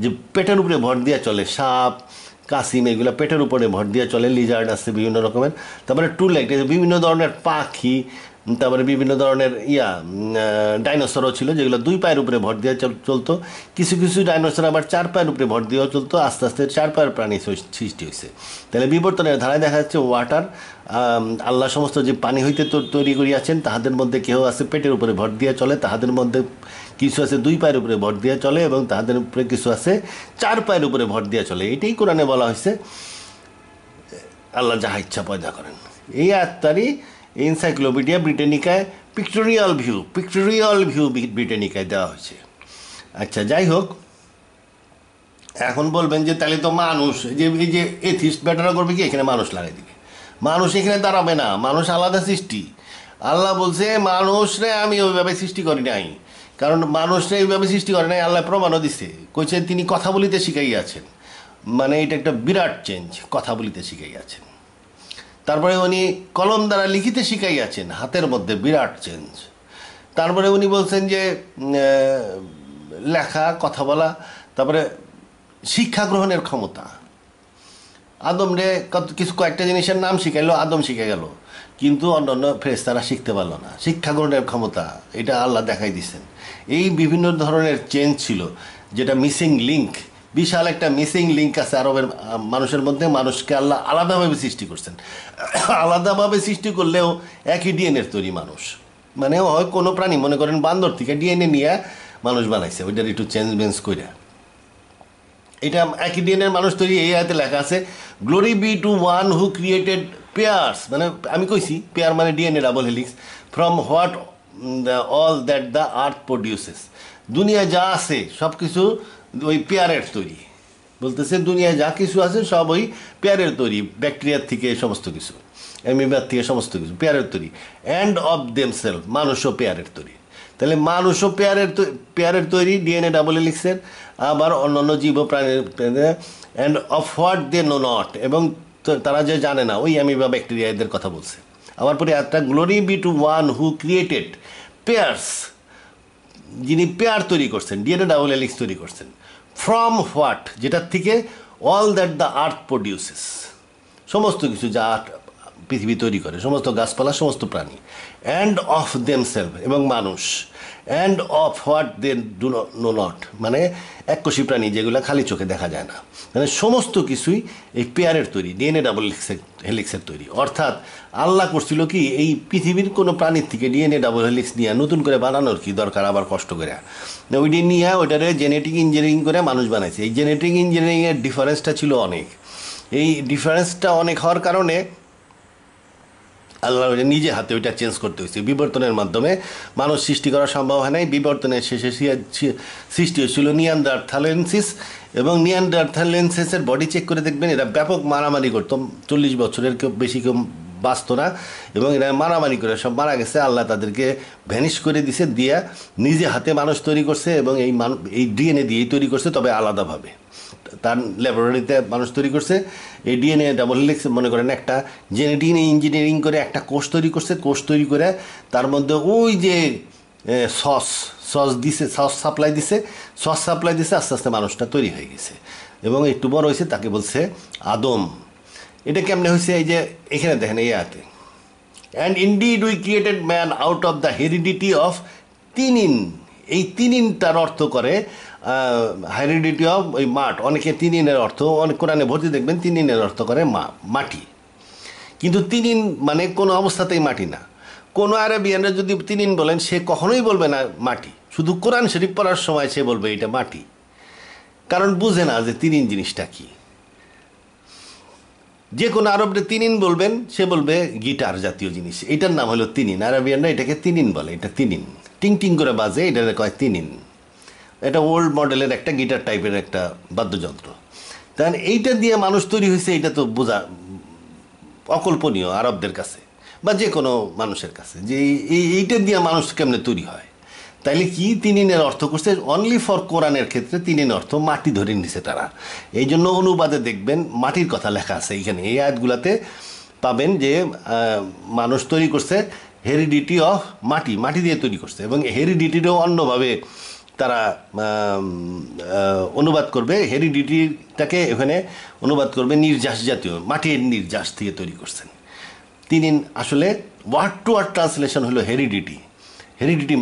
যে পেটের উপরে ভর দিয়ে চলে, সাপ, কাসিম, এগুলো পেটের উপরে ভর দিয়ে চলে। লিজার্ড আছে বিভিন্ন রকমের। তারপরে টু লেগ, বিভিন্ন ধরনের পাখি, তারপরে বিভিন্ন ধরনের ডাইনোসরও ছিল, যেগুলো 2 পায়ের উপরে ভর দিয়ে চলতো। কিছু কিছু ডাইনোসর আবার 4 পায়ের উপরে ভর দিয়েও চলতো। আস্তে আস্তে 4 পায়ের প্রাণী সৃষ্টি হয়েছে। তাহলে বিবর্তনের ধারায় দেখা যাচ্ছে ওয়াটার, আল্লাহ সমস্ত যে পানি হইতে তৈরি করিয়াছেন, তাহাদের মধ্যে কেউ আছে পেটের উপরে ভর দিয়ে চলে, তাহাদের মধ্যে কিছু আছে 2 পায়ের উপরে ভর দিয়ে চলে, এবং তাহাদের উপরে কিছু আছে 4 পায়ের উপরে ভর দিয়ে চলে। এটাই কোরআনে বলা হয়েছে, আল্লাহ যাহা ইচ্ছা পয়দা করেন। এই আয়াতটারই এনসাইক্লোপিডিয়া ব্রিটানিকায় পিক্টোরিয়াল ভিউ ব্রিটানিকায় দেওয়া হয়েছে। আচ্ছা, যাই হোক, এখন বলবেন যে তাহলে তো মানুষ, এই যে এথিস্ট ব্যাটারা করবে কি, এখানে মানুষ লাগাই দিবে, মানুষ এখানে দাঁড়াবে না, মানুষ আলাদা সৃষ্টি। আল্লাহ বলছে মানুষরে আমি ওইভাবে সৃষ্টি করি নাই, কারণ মানুষরে এইভাবে সৃষ্টি করে নাই। আল্লাহ প্রমাণও দিচ্ছে, কইছে তিনি কথা বলিতে শিখাইয়াছেন, মানে এটা একটা বিরাট চেঞ্জ, কথা বলিতে শিখাইয়াছেন। তারপরে উনি কলম দ্বারা লিখিতে শিখাইয়াছেন, হাতের মধ্যে বিরাট চেঞ্জ। তারপরে উনি বলছেন যে লেখা, কথা বলা, তারপরে শিক্ষা গ্রহণের ক্ষমতা। আদমরে কয়েকটা জিনিসের নাম শিখাইলো, আদম শিখে গেল, কিন্তু অন্যান্য ফেরেশতারা শিখতে পারলো না। শিক্ষা গ্রহণের ক্ষমতা, এটা আল্লাহ দেখাই দিচ্ছেন। এই বিভিন্ন ধরনের চেঞ্জ ছিল, যেটা মিসিং লিঙ্ক, বিশাল একটা মিসিং লিঙ্ক আছে আরবের মানুষের মধ্যে। মানুষকে আল্লাহ আলাদাভাবে সৃষ্টি করছেন। আলাদাভাবে সৃষ্টি করলেও একই ডিএনএর তৈরি মানুষ, মানে হয় কোনো প্রাণী, মনে করেন বান্দর থেকে ডিএনএ নিয়ে মানুষ বানাইছে, ওইটার একটু চেঞ্জ করে, এটা একই ডিএনএর মানুষ তৈরি। এই আয়াতে লেখা আছে, glory be to one who created pairs, মানে আমি কইছি পেয়ার মানে DNA double helix, from what all that the earth produces. দুনিয়ায় যা আছে সব কিছু ওই পেয়ারের তৈরি, বলতেছে দুনিয়ায় যা কিছু আছে সব ওই পেয়ারের তৈরি, ব্যাকটেরিয়ার থেকে সমস্ত কিছু, অ্যামিবার থেকে সমস্ত কিছু পেয়ারের তৈরি। অ্যান্ড অফ দেমসেলফ, মানুষও পেয়ারের তৈরি। তাহলে মানুষও পেয়ারের তৈরি, ডিএনএ ডাবল হেলিক্সের। আবার অন্যান্য জীব প্রাণীর, and of what they know not, এবং তারা যে জানে না, ওই অ্যামিবা ব্যাকটেরিয়া এদের কথা বলছে। আবার পরে একটা, glory be to one who created pairs, যিনি পেয়ার তৈরি করছেন, ডিএনএ ডাবল হেলিক্স তৈরি করছেন। ফ্রম হোয়াট, যেটার থেকে all that the earth produces, সমস্ত কিছু যা পৃথিবী তৈরি করে, সমস্ত গাছপালা, সমস্ত প্রাণী, অ্যান্ড অফ দেমসেলফ, এবং মানুষ, and of what they do know not, মানে এককোষী প্রাণী যেগুলো খালি চোখে দেখা যায় না, মানে সমস্ত কিছুই এই পেয়ারের তৈরি, ডিএনএ ডাবল হেলিক্সের তৈরি। অর্থাৎ আল্লাহ করছিল কি, এই পৃথিবীর কোনো প্রাণীর থেকে ডিএনএ ডাবল হেলিক্স নিয়ে নতুন করে বানানোর কি দরকার, আবার কষ্ট করে ওইটি নিয়ে ওইটারে জেনেটিক ইঞ্জিনিয়ারিং করে মানুষ বানাইছে। এই জেনেটিক ইঞ্জিনিয়ারিংয়ের ডিফারেন্সটা ছিল অনেক। এই ডিফারেন্সটা অনেক হওয়ার কারণে আল্লাহ নিজে হাতে ওইটা চেঞ্জ করতে হয়েছে। বিবর্তনের মাধ্যমে মানুষ সৃষ্টি করা সম্ভব হয় নাই। বিবর্তনের শেষে সৃষ্টি হয়েছিল নিয়ান্ডারথালেন্সিস, এবং নিয়ান্ডারথালেন্সিসের বডি চেক করে দেখবেন এরা ব্যাপক মারামারি করতো, 40 বছরের কেউ বেশি কেউ বাঁচত না, এবং এরা মারামারি করে সব মারা গেছে। আল্লাহ তাদেরকে ভ্যানিশ করে দিছে, দিয়া নিজে হাতে মানুষ তৈরি করছে, এবং এই ডিএনএ দিয়েই তৈরি করছে, তবে আলাদাভাবে তার ল্যাবরেটরিতে মানুষ তৈরি করছে। এই ডিএনএ ডাবল হেলিক্স মনে করেন একটা জেনেটিক ইঞ্জিনিয়ারিং করে একটা কোষ তৈরি করছে। কোষ তৈরি করে তার মধ্যে ওই যে সস দিছে, সস সাপ্লাই দিছে, আস্তে আস্তে মানুষটা তৈরি হয়ে গেছে, এবং একটু বড় হয়েছে, তাকে বলছে আদম। এটা কেমনে হয়েছে, এই যে এখানে দেখেন এই আয়াতে, and indeed we created man out of the heredity of তিনিন। এই তিনিন তার অর্থ করে হেরিডিটি অফ ওই মাঠ। অনেকে তিনিনের অর্থ, অনেক কোরআনে ভর্তি দেখবেন তিনিনের অর্থ করে মাটি, কিন্তু তিনিন মানে কোনো অবস্থাতেই মাটি না। কোনো আরবিয়ানরা যদি তিনিন বলেন, সে কখনোই বলবে না মাটি, শুধু কোরআন শরীফ পড়ার সময় সে বলবে এটা মাটি, কারণ বুঝে না যে তিনিন জিনিসটা কি। যে কোনো আরবরে তিনিন বলবেন, সে বলবে গিটার জাতীয় জিনিস, এটার নাম হলো তিনিন। আরবিয়ানরা এটাকে তিনিন বলে, এটা তিনিন, টিং টিং করে বাজে, এটা কয় তিনিন। এটা ওল্ড মডেলের একটা গিটার টাইপের একটা বাদ্যযন্ত্র। তাহলে এইটা দিয়ে মানুষ তৈরি হয়েছে, এটা তো বোঝা অকল্পনীয় আরবদের কাছে বা যে কোনো মানুষের কাছে, যে এইটা দিয়ে মানুষ কেমনে তৈরি হয়। তাইলে কি তিনিনের অর্থ করছে অনলি ফর কোরআনের ক্ষেত্রে তিনিন অর্থ মাটি ধরে নিছে তারা। এই জন্য অনুবাদে দেখবেন মাটির কথা লেখা আছে এইখানে, এই আয়াতগুলাতে পাবেন যে মানুষ তৈরি করছে হেরিডিটি অফ মাটি দিয়ে তৈরি করছে, এবং হেরিডিটিরও অন্যভাবে তারা অনুবাদ করবে। হেরিডিটিটাকে এখানে অনুবাদ করবে নির্যাস জাতীয়, মাটির নির্যাস থেকে তৈরি করছেন। তিনিন আসলে ওয়ার্ড টু ওয়ার্ড ট্রান্সলেশন হলো হেরিডিটি।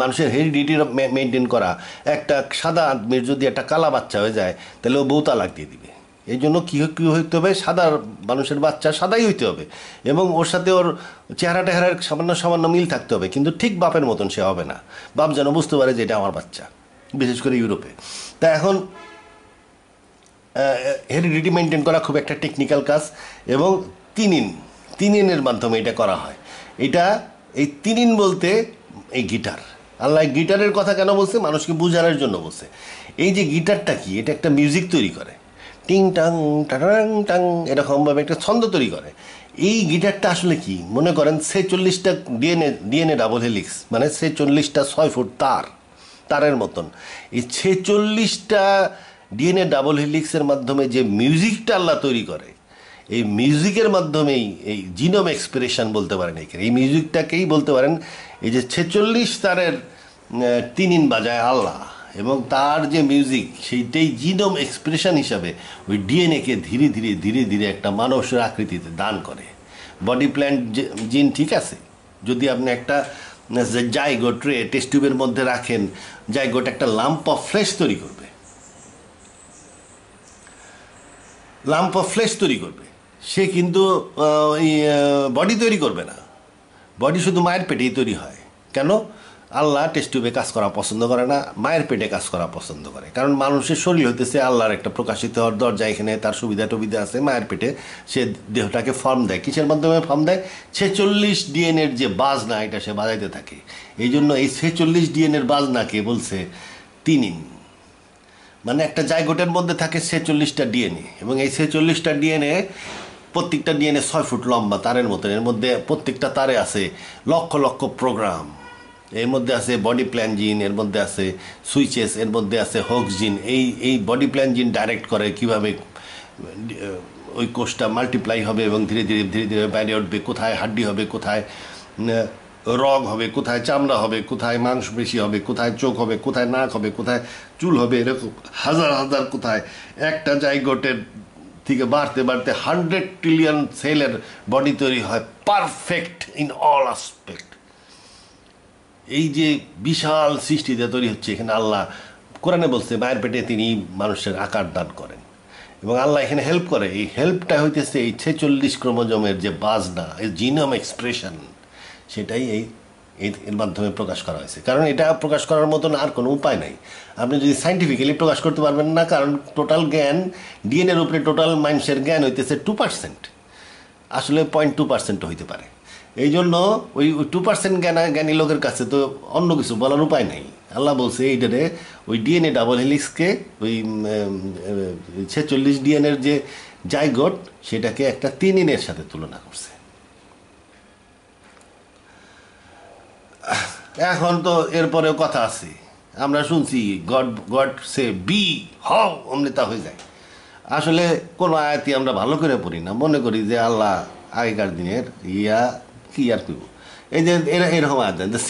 মানুষের হেরিডিটি মেনটেন করা। একটা সাদা আদমির যদি একটা কালা বাচ্চা হয়ে যায়, তাহলে ও বউ তালাক দিয়ে দিবে। এই জন্য কী হইতে হবে, সাদা মানুষের বাচ্চা সাদাই হইতে হবে, এবং ওর সাথে ওর চেহারা টেহারার সামান্য মিল থাকতে হবে, কিন্তু ঠিক বাপের মতন সে হবে না। বাপ যেন বুঝতে পারে যে এটা আমার বাচ্চা, বিশেষ করে ইউরোপে। তা এখন হেরিডিটি মেনটেন করা খুব একটা টেকনিক্যাল কাজ, এবং তিনিনের মাধ্যমে এটা করা হয়। এই তিনিন বলতে এই গিটার, আল্লাহ গিটারের কথা কেন বলছে, মানুষকে বোঝানোর জন্য বলছে। এই যে গিটারটা কি, এটা একটা মিউজিক তৈরি করে, টিং টাং টাং টাং, এরকমভাবে একটা ছন্দ তৈরি করে। এই গিটারটা আসলে কি, মনে করেন 46টা ডিএনএ ডাবল হেলিক্স, মানে 46টা 6 ফুট তারের মতন। এই 46টা ডিএনএ ডাবল হেলিক্সের মাধ্যমে যে মিউজিকটা আল্লাহ তৈরি করে, এই মিউজিকের মাধ্যমেই এই জিনোম এক্সপ্রেশন বলতে পারেন। এই মিউজিকটাকেই বলতে পারেন এই যে 46 তারের তিনিন বাজায় আল্লাহ, এবং তার যে মিউজিক সেইটাই জিনোম এক্সপ্রেশন হিসাবে ওই ডিএনএকে ধীরে ধীরে একটা মানুষের আকৃতিতে দান করে। বডি প্ল্যান জিন ঠিক আছে, যদি আপনি একটা জাইগোট টেস্ট টিউবের মধ্যে রাখেন, জাইগোট একটা লাম্প অফ ফ্লেশ তৈরি করবে, সে কিন্তু বডি তৈরি করবে না। বডি শুধু মায়ের পেটেই তৈরি হয়। কেন? আল্লাহ টেস্ট টিউবে কাজ করা পছন্দ করে না, মায়ের পেটে কাজ করা পছন্দ করে। কারণ মানুষের শরীর হইতেছে আল্লাহর একটা প্রকাশিত হওয়ার দরজা, এখানে তার সুবিধা টুবিধা আছে। মায়ের পেটে সে দেহটাকে ফর্ম দেয়, কিসের মাধ্যমে ফর্ম দেয়? 46 ডিএনএর যে বাজনা, এটা সে বাজাইতে থাকে। এই জন্য এই 46 ডিএনএর বাজনাকে বলছে তিনিন। মানে একটা জাইগোটের মধ্যে থাকে 46টা ডিএনএ, এবং এই 46টা ডিএনএ, প্রত্যেকটা ডিএনএ 6 ফুট লম্বা তারের মতন। এর মধ্যে প্রত্যেকটা তারে আছে লক্ষ প্রোগ্রাম। এর মধ্যে আছে বডি প্ল্যান জিন, এর মধ্যে আছে সুইচেস, এর মধ্যে আছে হোক্স জিন। এই বডি প্ল্যান জিন ডাইরেক্ট করে কিভাবে ওই কোষটা মাল্টিপ্লাই হবে এবং ধীরে ধীরে বাইরে উঠবে, কোথায় হাড্ডি হবে, কোথায় রগ হবে, কোথায় চামড়া হবে, কোথায় মাংসপেশি হবে, কোথায় চোখ হবে, কোথায় নাক হবে, কোথায় চুল হবে, এরকম হাজার কোথায় একটা জাইগোটের থেকে বাড়তে বাড়তে 100 ট্রিলিয়ন সেলের বডি তৈরি হয়, পারফেক্ট ইন অল আসপেক্ট। এই যে বিশাল সৃষ্টিতে তৈরি হচ্ছে, এখানে আল্লাহ কোরআনে বলছে মায়ের পেটে তিনি মানুষের আকার দান করেন, এবং আল্লাহ এখানে হেল্প করে। এই হেল্পটা হইতেছে এই 46 ক্রোমোজোমের যে বাজনা, এই জিনোম এক্সপ্রেশন, সেটাই এর মাধ্যমে প্রকাশ করা হয়েছে। কারণ এটা প্রকাশ করার মতন আর কোনো উপায় নাই। আপনি যদি সাইন্টিফিক্যালি প্রকাশ করতে পারবেন না, কারণ টোটাল জ্ঞান, ডিএনএর উপরে টোটাল মানুষের জ্ঞান হইতেছে 2%, আসলে 0.2% হইতে পারে। এই জন্য ওই 2% জ্ঞানী লোকের কাছে তো অন্য কিছু বলার উপায় নেই। আল্লাহ বলছে এইটারে ওই ডিএনএ ডাবল হেলিক্সকে ওই 46 ডিএনএর যে জাইগোট, সেটাকে একটা 3 সাথে তুলনা করছে। এখন তো এরপরেও কথা আছে, আমরা শুনছি গড সে বি হও, অমনি তা হয়ে যায়। আসলে কোনো আয়াতি আমরা ভালো করে পড়ি না, মনে করি যে আল্লাহ আগেকার দিনের কি আর করব। এই যে এরকম আয়াত, the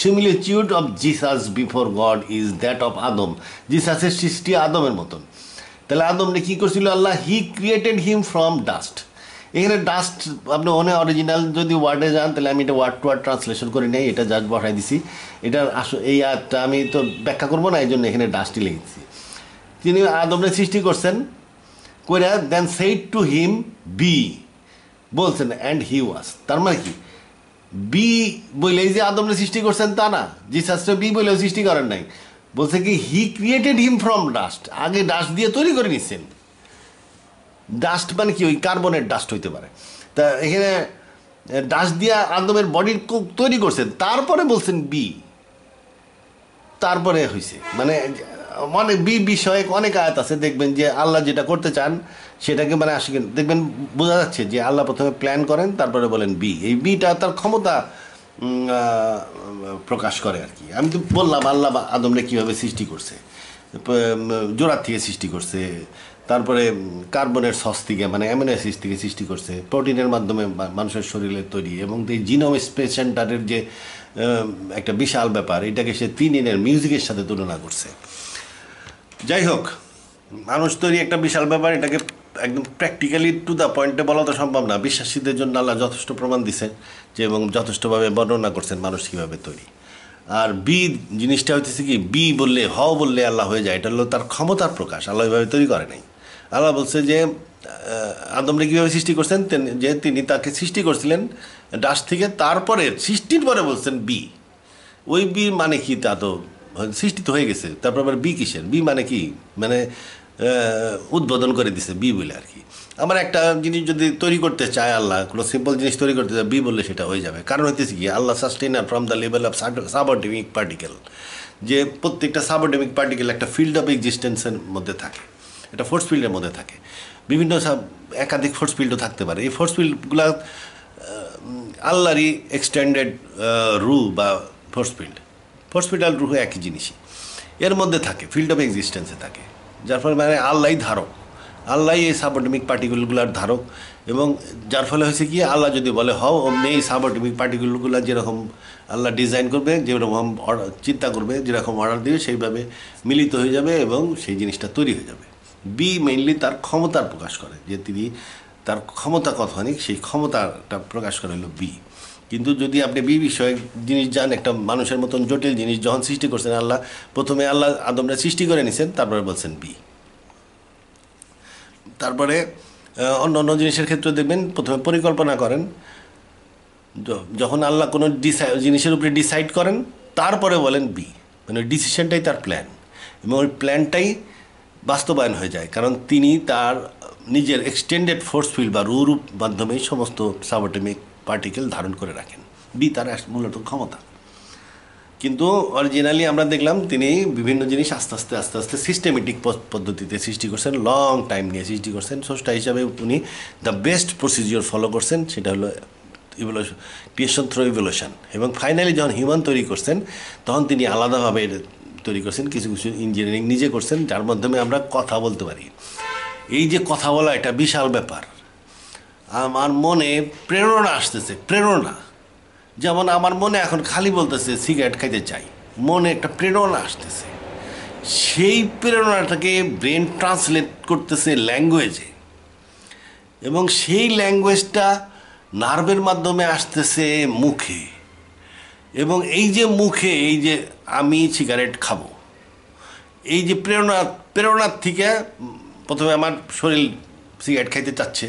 similitude of Jesus before God is that of Adam. জিসাসের সৃষ্টি আদমের মতন। তাহলে আদমনে কি করছিল আল্লাহ? He created him from dust. এখানে ডাস্ট আপনি অরিজিনাল যদি ওয়ার্ডে যান, তাহলে আমি এটা ওয়ার্ড টু ওয়ার্ড ট্রান্সলেশন করে নেই, এটা জাস্ট বসাই দিছি। এটার এই আয়াতটা আমি তো ব্যাখ্যা করবো না, এই জন্য এখানে ডাস্টই লিখেছি। তিনি আদমনে সৃষ্টি করছেন করে, দেন সেইড টু হিম বি বলছেন, অ্যান্ড হি ওয়াজ। তার মানে কি বি বইলেই যে আদমনে সৃষ্টি করছেন তা না, জিসাসটা বি বইলেও সৃষ্টি করেন নাই। বলছে কি হি ক্রিয়েটেড হিম ফ্রম ডাস্ট, আগে ডাস্ট দিয়ে তৈরি করে নিচ্ছেন। ডাস্ট মানে কি? ওই কার্বনের ডাস্ট হইতে পারে। তা এখানে ডাস্ট দিয়ে আদমের বডি তৈরি করছেন, তারপরে বলছেন বি, তারপরে হয়েছে। মানে অনেক বি বিষয়ে অনেক আয়াত আছে, দেখবেন যে আল্লাহ যেটা করতে চান সেটাকে মানে দেখবেন বোঝা যাচ্ছে যে আল্লাহ প্রথমে প্ল্যান করেন, তারপরে বলেন বি। এই বিটা তার ক্ষমতা প্রকাশ করে আর কি। আমি তো বললাম আল্লাহ আদমরে কীভাবে সৃষ্টি করছে, জোড়ার থেকে সৃষ্টি করছে, তারপরে কার্বনের সস থেকে মানে অ্যামিনো অ্যাসিড থেকে সৃষ্টি করছে, প্রোটিনের মাধ্যমে মানুষের শরীরে তৈরি, এবং এই জিনোম স্পেস সেন্টারের যে একটা বিশাল ব্যাপার, এটাকে সে 3 মিউজিকের সাথে তুলনা করছে। যাই হোক, মানুষ তৈরি একটা বিশাল ব্যাপার, এটাকে একদম প্র্যাকটিক্যালি টু দ্য পয়েন্টে বলা তো সম্ভব না। বিশ্বাসীদের জন্য আল্লাহ যথেষ্ট প্রমাণ দিচ্ছেন যে, এবং যথেষ্টভাবে বর্ণনা করছেন মানুষ কীভাবে তৈরি। আর বি জিনিসটা হচ্ছে কি, বি বললে হও বললে আল্লাহ হয়ে যায়, এটা হলো তার ক্ষমতার প্রকাশ। আল্লাহ এভাবে তৈরি করে নাই। আল্লাহ বলছে যে আদমরে কীভাবে সৃষ্টি করছেন, যে তিনি তাকে সৃষ্টি করছিলেন ডাস্ট থেকে, তারপরে সৃষ্টির পরে বলছেন বি। ওই বি মানে কি? তা তো সৃষ্টি তো হয়ে গেছে, তারপর আবার বি কিসের? বি মানে কি? মানে উদ্বোধন করে দিছে বি বলে আর কি। আমার একটা জিনিস যদি তৈরি করতে চায় আল্লাহ, কোনো সিম্পল জিনিস তৈরি করতে চায়, বি বললে সেটা হয়ে যাবে। কারণ হইতেছে কি, আল্লাহ sustainer from the level of subatomic particle, যে প্রত্যেকটা সাবঅ্যাটমিক পার্টিকেল একটা ফিল্ড অফ এক্সিস্টেন্সের মধ্যে থাকে, একটা ফোর্স ফিল্ডের মধ্যে থাকে। বিভিন্ন একাধিক ফোর্স ফিল্ডও থাকতে পারে। এই ফোর্স ফিল্ডগুলো আল্লাহরই এক্সটেন্ডেড রু বা ফোর্স ফিল্ড আর রু একই জিনিসই এর মধ্যে থাকে, ফিল্ড অফ এক্সিস্টেন্সে থাকে। যার ফলে মানে আল্লাহই ধারক, আল্লাহই এই সাবঅ্যাটমিক পার্টিকেলগুলোর ধারক। এবং যার ফলে হয়েছে কি, আল্লাহ যদি বলে হও, অমনি এই সাবঅ্যাটমিক পার্টিকেলগুলো যেরকম আল্লাহ ডিজাইন করবে, যেরকম চিন্তা করবে, যেরকম অর্ডার দেবে, সেইভাবে মিলিত হয়ে যাবে এবং সেই জিনিসটা তৈরি হয়ে যাবে। বি মেইনলি তার ক্ষমতার প্রকাশ করে, যে তিনি তার ক্ষমতা কতখানিক, সেই ক্ষমতাটা প্রকাশ করে হলো বি। কিন্তু যদি আপনি বি বিষয়ক জিনিস জান, একটা মানুষের মতন জটিল জিনিস যখন সৃষ্টি করছেন আল্লাহ, প্রথমে আল্লাহ আদমরা সৃষ্টি করে নিছেন, তারপরে বলছেন বি। তারপরে অন্য অন্য জিনিসের ক্ষেত্রে দেখবেন প্রথমে পরিকল্পনা করেন, যখন আল্লাহ কোনো জিনিসের উপরে ডিসাইড করেন, তারপরে বলেন বি, মানে ডিসিশনটাই তার প্ল্যান, এবং ওই প্ল্যানটাই বাস্তবায়ন হয়ে যায়। কারণ তিনি তার নিজের এক্সটেন্ডেড ফোর্স ফিল্ড বা রুর মাধ্যমেই সমস্ত সাবঅ্যাটমিক পার্টিকেল ধারণ করে রাখেন। বি তার মূলত ক্ষমতা। কিন্তু অরিজিনালি আমরা দেখলাম তিনি বিভিন্ন জিনিস আস্তে আস্তে সিস্টেমেটিক পদ্ধতিতে সৃষ্টি করছেন, লং টাইম নিয়ে সৃষ্টি করছেন। স্রষ্টা হিসাবে উনি দ্য বেস্ট প্রসিজিওর ফলো করছেন, সেটা হলো ইভলিউশন, ক্রিয়েশন থ্রু ইভলিউশন। এবং ফাইনালি যখন হিউম্যান তৈরি করছেন, তখন তিনি আলাদাভাবে তৈরি করছেন, কিছু কিছু ইঞ্জিনিয়ারিং নিজে করছেন, যার মাধ্যমে আমরা কথা বলতে পারি। এই যে কথা বলা, এটা বিশাল ব্যাপার। আমার মনে প্রেরণা আসতেছে, প্রেরণা, যেমন আমার মনে এখন খালি বলতেছে সিগারেট খাইতে চাই, মনে একটা প্রেরণা আসতেছে, সেই প্রেরণাটাকে ব্রেন ট্রান্সলেট করতেছে ল্যাঙ্গুয়েজে, এবং সেই ল্যাঙ্গুয়েজটা নার্ভের মাধ্যমে আসতেছে মুখে, এবং এই যে মুখে এই যে আমি সিগারেট খাবো, এই যে প্রেরণার থেকে প্রথমে আমার শরীর সিগারেট খাইতে চাচ্ছে,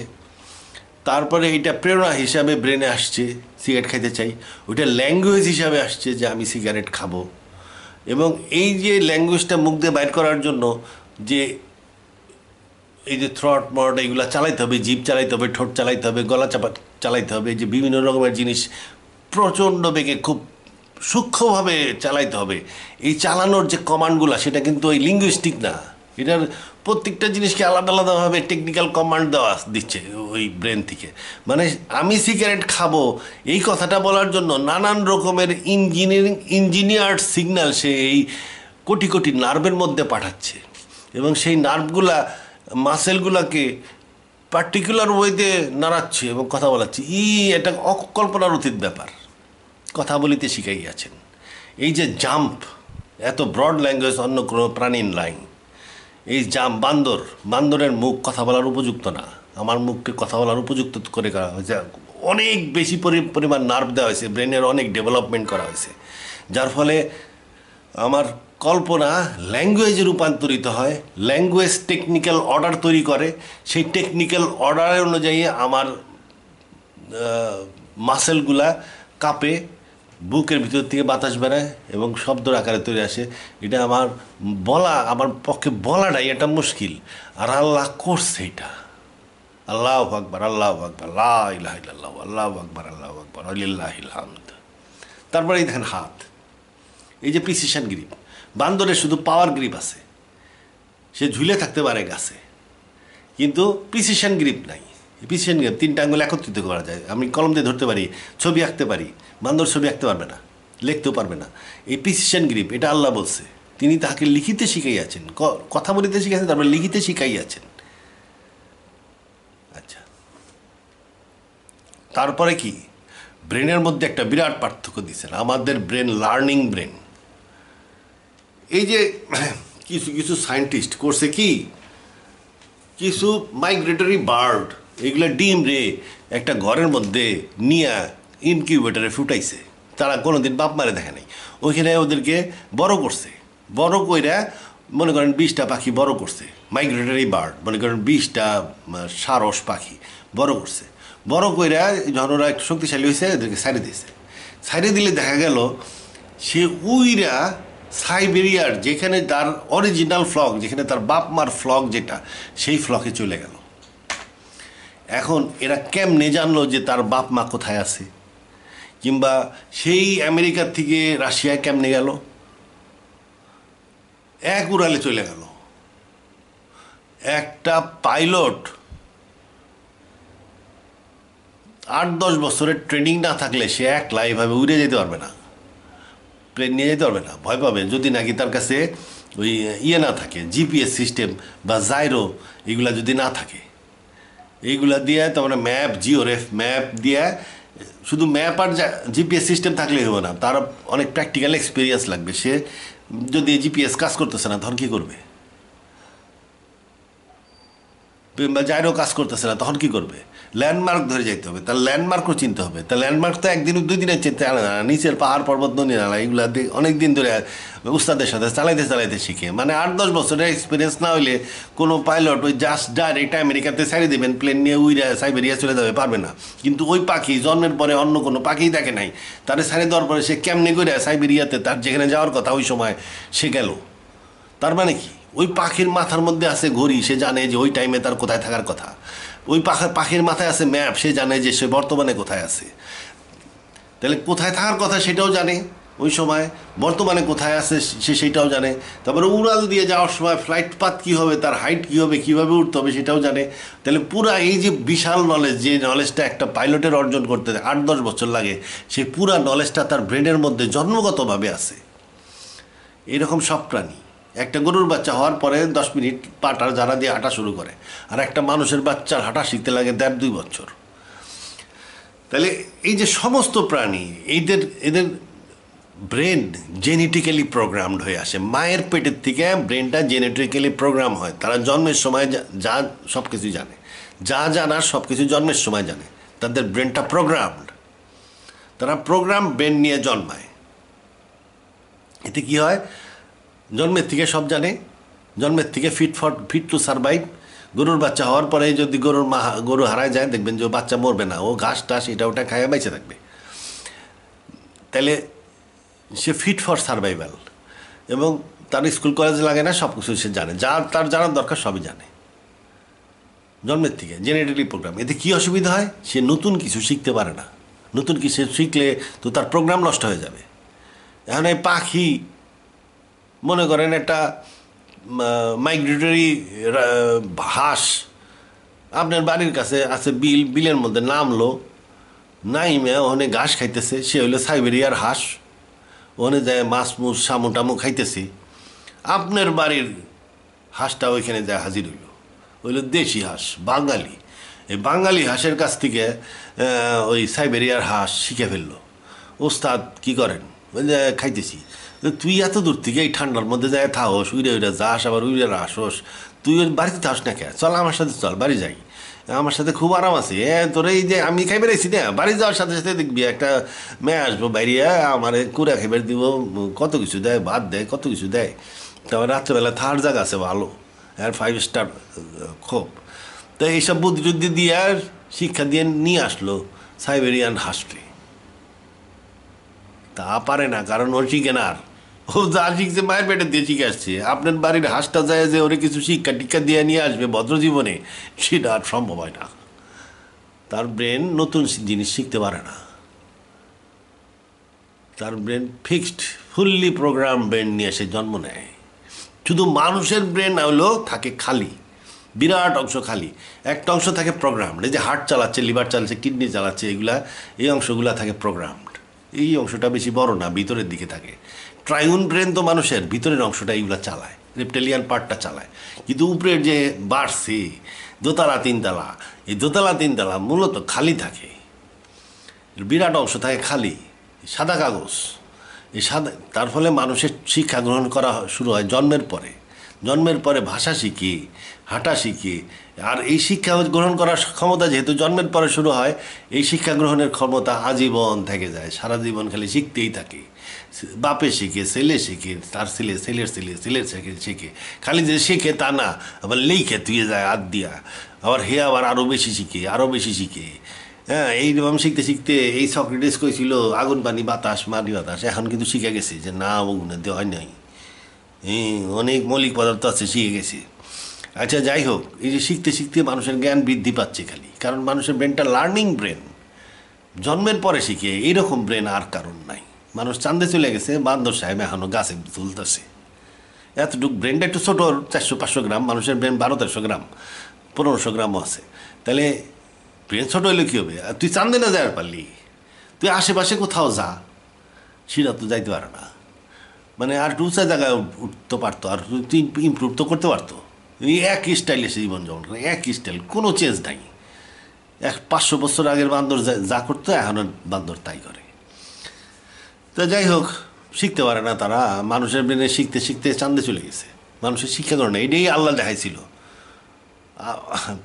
তারপরে এইটা প্রেরণা হিসাবে ব্রেনে আসছে সিগারেট খাইতে চাই, ওইটা ল্যাঙ্গুয়েজ হিসাবে আসছে যে আমি সিগারেট খাবো, এবং এই যে ল্যাঙ্গুয়েজটা মুখ দিয়ে বাইর করার জন্য যে এই যে থ্রট মট এইগুলো চালাইতে হবে, জিভ চালাইতে হবে, ঠোঁট চালাইতে হবে, গলা চাপা চালাইতে হবে, যে বিভিন্ন রকমের জিনিস প্রচণ্ড বেগে খুব সূক্ষ্মভাবে চালাইতে হবে। এই চালানোর যে কমান্ডগুলো সেটা কিন্তু ওই লিঙ্গুইস্টিক না, এটার প্রত্যেকটা জিনিসকে আলাদা আলাদাভাবে টেকনিক্যাল কমান্ড দেওয়া দিচ্ছে ওই ব্রেন থেকে। মানে আমি সিগারেট খাবো এই কথাটা বলার জন্য নানান রকমের ইঞ্জিনিয়ার্ড সিগন্যাল সে এই কোটি কোটি নার্ভের মধ্যে পাঠাচ্ছে, এবং সেই নার্ভগুলা মাসেলগুলোকে পার্টিকুলার ওয়েতে নাড়াচ্ছে এবং কথা বলাচ্ছে। এটা অকল্পনার অতীত ব্যাপার, কথা বলিতে শিখাইয়াছেন। এই যে জাম্প, এত ব্রড ল্যাঙ্গুয়েজ অন্য কোনো প্রাণীর নাই। এই বান্দরের মুখ কথা বলার উপযুক্ত না, আমার মুখকে কথা বলার উপযুক্ত করে করা হয়েছে। অনেক বেশি পরিমাণ নার্ভ দেওয়া হয়েছে, ব্রেনের অনেক ডেভেলপমেন্ট করা হয়েছে, যার ফলে আমার কল্পনা ল্যাঙ্গুয়েজে রূপান্তরিত হয়, ল্যাঙ্গুয়েজ টেকনিক্যাল অর্ডার তৈরি করে, সেই টেকনিক্যাল অর্ডারের অনুযায়ী আমার মাসেলগুলা কাঁপে, বুকের ভিতর থেকে বাতাস বেড়ায় এবং শব্দর আকারে তৈরি আসে। এটা আমার পক্ষে বলাটাই এটা মুশকিল, আর আল্লাহ করছে এটা। আল্লাহু আকবার, আল্লাহু আকবার, লা ইলাহা ইল্লাল্লাহ, আল্লাহু আকবার, আল্লাহু আকবার, ওয়ালিল্লাহিল হামদ। তারপরে এই দেখেন হাত, এই যে প্রিসিশন গ্রিপ। বান্দরের শুধু পাওয়ার গ্রিপ আছে, সে ঝুলে থাকতে পারে গাছে, কিন্তু প্রিসিশন গ্রিপ নাই। প্রিসিশন গ্রিপ 3টা আঙ্গুল একত্রিত করা যায়, আমি কলম দিয়ে ধরতে পারি, ছবি আঁকতে পারি। বান্দর ছবি আঁকতে পারবে না, লিখতেও পারবে না। এই প্রিসিশন গ্রিপ এটা আল্লাহ বলছে, তিনি তাহাকে লিখিতে শিখাইয়াছেন, কথা বলিতে শিখাইছেন, তারপরে লিখিতে শিখাইয়াছেন। আচ্ছা, তারপরে কি ব্রেনের মধ্যে একটা বিরাট পার্থক্য দিচ্ছেন। আমাদের ব্রেন লার্নিং ব্রেন। এই যে কিছু কিছু সায়েন্টিস্ট করছে কি, কিছু মাইগ্রেটরি বার্ড এগুলো ডিম রে একটা ঘরের মধ্যে নিয়ে ইনকিউবেটারে ফুটাইছে, তারা কোনোদিন বাপ মারে দেখে নাই। ওইখানে ওদেরকে বড় করছে, বড় কইরা মনে করেন 20টা পাখি বড় করছে, মাইগ্রেটরি বার্ড মনে করেন 20টা সারস পাখি বড় করছে। বড় কইরা যখন ওরা একটু শক্তিশালী হয়েছে ওদেরকে ছাড়ে দিয়েছে। ছাড়ে দিলে দেখা গেল সে উইরা সাইবেরিয়ার যেখানে তার অরিজিনাল ফ্লক, যেখানে তার বাপ মার ফ্লক যেটা, সেই ফ্লকে চলে গেল। এখন এরা কেমনে জানলো যে তার বাপ মা কোথায় আছে, কিংবা সেই আমেরিকার থেকে রাশিয়ায় কেমনে গেল? এক উড়ালে চলে গেল। একটা পাইলট 8-10 বছরের ট্রেনিং না থাকলে সে একলা এইভাবে উড়ে যেতে পারবে না, প্লেন নিয়ে যেতে পারবে না, ভয় পাবে। যদি নাকি তার কাছে ওই না থাকে, জিপিএস সিস্টেম বা জাইরো এগুলা যদি না থাকে, এইগুলা দিয়ে তার ম্যাপ, জিওরেফ ম্যাপ দিয়ে, শুধু ম্যাপ আর জিপিএস সিস্টেম থাকলেই হবে না, তার অনেক প্র্যাকটিক্যাল এক্সপিরিয়েন্স লাগবে। সে যদি জিপিএস কাজ করতেছে না তখন কী করবে, বা জাইরো কাজ করতেছে না তখন কী করবে? ল্যান্ডমার্ক ধরে যাইতে হবে, তার ল্যান্ডমার্কও চিনতে হবে। তা ল্যান্ডমার্ক তো একদিন 2 দিনের চিনতে আনে না, নিচের পাহাড় পর্বত নদী নালা এগুলো অনেক দিন ধরে উস্তাদের সাথে চালাইতে শিখে। মানে 8-10 বছরের এক্সপিরিয়েন্স না হইলে কোনো পাইলট ওই জাস্ট ডাইরেক্ট আমেরিকাতে ছাড়িয়ে দেবেন, প্লেন নিয়ে উইরা সাইবেরিয়া চলে যাবে, পারবে না। কিন্তু ওই পাখি জন্মের পরে অন্য কোনো পাখিই দেখে নাই, তারে ছাড়িয়ে দেওয়ার পরে সে কেমনে করে সাইবেরিয়াতে তার যেখানে যাওয়ার কথা ওই সময় সে গেল। তার মানে কি, ওই পাখির মাথার মধ্যে আছে ঘড়ি, সে জানে যে ওই টাইমে তার কোথায় থাকার কথা। ওই পাখির মাথায় আছে ম্যাপ, সে জানে যে সে বর্তমানে কোথায় আছে। তাহলে কোথায় থাকার কথা সেটাও জানে ওই সময়, বর্তমানে কোথায় আছে সে সেটাও জানে। তারপরে উড়াল দিয়ে যাওয়ার সময় ফ্লাইট পাথ কী হবে, তার হাইট কী হবে, কীভাবে উঠতে হবে সেটাও জানে। তাহলে পুরা এই যে বিশাল নলেজ, যে নলেজটা একটা পাইলটের অর্জন করতে 8-10 বছর লাগে, সেই পুরা নলেজটা তার ব্রেনের মধ্যে জন্মগতভাবে আছে। এরকম সব প্রাণী। একটা গরুর বাচ্চা হওয়ার পরে 10 মিনিট পাটার জারা দিয়ে হাঁটা শুরু করে, আর একটা মানুষের বাচ্চার হাঁটা শিখতে লাগে 1.5-2 বছর। তাহলে এই যে সমস্ত প্রাণী, এদের ব্রেন জেনেটিক্যালি প্রোগ্রামড হয়ে আসে, মায়ের পেটের থেকে ব্রেনটা জেনেটিক্যালি প্রোগ্রাম হয়। তারা জন্মের সময় যা সব কিছু জানে, যা জানার সব কিছু জন্মের সময় জানে, তাদের ব্রেনটা প্রোগ্রামড, তারা প্রোগ্রাম ব্রেন নিয়ে জন্মায়। এতে কি হয়, জন্মের থেকে সব জানে, জন্মের থেকে ফিট টু সারভাইভ। গরুর বাচ্চা হওয়ার পরে যদি গরু হারায় যায়, দেখবেন যে বাচ্চা মরবে না, ও ঘাস টাস এটা ওটা খাইয়ে বেঁচে থাকবে। তাহলে সে ফিট ফর সারভাইভাল, এবং তার স্কুল কলেজ লাগে না, সব কিছু সে জানে, যা তার জানার দরকার সবই জানে জন্মের থেকে, জেনেটিক্যালি প্রোগ্রাম। এতে কী অসুবিধা হয়, সে নতুন কিছু শিখতে পারে না। নতুন কিছু শিখলে তো তার প্রোগ্রাম নষ্ট হয়ে যাবে। এখন এই পাখি, মনে করেন একটা মাইগ্রেটরি হাঁস আপনার বাড়ির কাছে আছে, বিলের মধ্যে নামলো, নাইমে ওখানে ঘাস খাইতেছে, সে হইলো সাইবেরিয়ার হাঁস, ওখানে যায় মাছ মুছ শামু টামু খাইতেছে। আপনার বাড়ির হাঁসটা ওইখানে যায় হাজির হইলো দেশি হাঁস, বাঙালি। এই বাঙালি হাঁসের কাছ থেকে ওই সাইবেরিয়ার হাঁস শিখে ফেললো। ওস্তাদ কি করেন, ওই যে খাইতেছি। তুই এত দূর থেকে এই ঠান্ডার মধ্যে যায় থাকস, উইরে যাস, আবার উইরে আসস, তুই ওই বাড়িতে থাকস না কে, চল আমার সাথে, চল বাড়ি যাই, আমার সাথে খুব আরাম আছে। তোর এই যে আমি খাই বেড়াইছি না, বাড়ি যাওয়ার সাথে সাথে দেখবি একটা মেয়ে আসবো বাইরে, আমার কুড়া খাইবার দিব, কত কিছু দেয়, ভাত দেয়, কত কিছু দেয়। তারপর রাত্রেবেলা থার জায়গা আছে ভালো, আর 5 স্টার খোপ। তো এইসব বুদ্ধি টুদ্ধি দিয়ে আর শিক্ষা দিয়ে নিয়ে আসলো সাইবেরিয়ান হাঁসকে। তা পারে না, কারণ ওর শিখে না, আর ও যা শিখছে মায়ের পেটে দিয়ে শিখে আসছে। আপনার বাড়ির হাঁসটা যায় যে ওরে কিছু শিক্ষা টিক্ষা দিয়ে নিয়ে আসবে ভদ্রজীবনে, সেটা আর সম্ভব হয় না। তার ব্রেন নতুন জিনিস শিখতে পারে না, তার brain fixed, fully program brain নিয়ে সে জন্ম নেয়। শুধু মানুষের ব্রেন হলো থাকে খালি, বিরাট অংশ খালি, একটা অংশ থাকে প্রোগ্রামড। এই যে হার্ট চালাচ্ছে, লিভার চালাচ্ছে, কিডনি চালাচ্ছে, এগুলা, এই অংশগুলা থাকে প্রোগ্রামড। এই অংশটা বেশি বড় না, ভিতরের দিকে থাকে। ট্রাইউন ব্রেন তো মানুষের ভিতরের অংশটা এইগুলা চালায়, রেপটেলিয়ান পার্টটা চালায়। কিন্তু উপরের যে বাড়ছে দোতলা তিনতলা, এই দোতলা তিনতলা মূলত খালি থাকে, বিরাট অংশ থাকে খালি, সাদা কাগজ। এই সাদা, তার ফলে মানুষের শিক্ষা গ্রহণ করা শুরু হয় জন্মের পরে। জন্মের পরে ভাষা শিখি, হাঁটা শিখি। আর এই শিক্ষা গ্রহণ করার ক্ষমতা যেহেতু জন্মের পরে শুরু হয়, এই শিক্ষা গ্রহণের ক্ষমতা আজীবন থেকে যায়, সারা জীবন খালি শিখতেই থাকে। বাপে শিখে, ছেলে শিখে, তার ছেলে, ছেলের ছেলে, ছেলের ছেলে শিখে। খালি যে শিখে তা না, আবার লিখে তুই যায় হাত দিয়া, আবার হে আবার আরও বেশি শিখে, আরও বেশি শিখে। হ্যাঁ, এইরকম শিখতে শিখতে এই সক্রেটিস কইছিল আগুন পানি বাতাস মাটি বাতাস, এখন কিন্তু শিখে গেছে যে না, ওগুলো দেওয়া নাই, অনেক মৌলিক পদার্থ আছে, শিখে গেছে। আচ্ছা, যাই হোক, এই যে শিখতে শিখতে মানুষের জ্ঞান বৃদ্ধি পাচ্ছে খালি, কারণ মানুষের ব্রেনটা লার্নিং ব্রেন, জন্মের পরে শিখে। এইরকম ব্রেন আর কারণ নাই। মানুষ চাঁদে চলে গেছে, বান্দর সাহেব এখনও গাছে তুলতেছে। এতটুকু ব্রেনটা একটু ছোটো, 400-500 গ্রাম, মানুষের ব্রেন 1200-1300 গ্রাম, 1500 গ্রামও আছে। তাহলে ব্রেন ছোটো হলে কী হবে? তুই চাঁদে না যাওয়ার পারলি, তুই আশেপাশে কোথাও যা, সেটা তো যাইতে পারে না। মানে আর একটু উঁচা জায়গায় উঠতে পারতো, আর তুই ইমপ্রুভ তো করতে পারতো। এই একই স্টাইলে সে জীবনযাপন করে, একই স্টাইল, কোনো চেঞ্জ নাই। 500 বছর আগের বান্দর যা করতো, এখনও বান্দর তাই করে। তো যাই হোক, শিখতে পারে না তারা। মানুষের ব্রেনে শিখতে শিখতে চাঁদে চলে গেছে, মানুষের শিক্ষা করে না। এটাই আল্লাহ দেখাইছিল।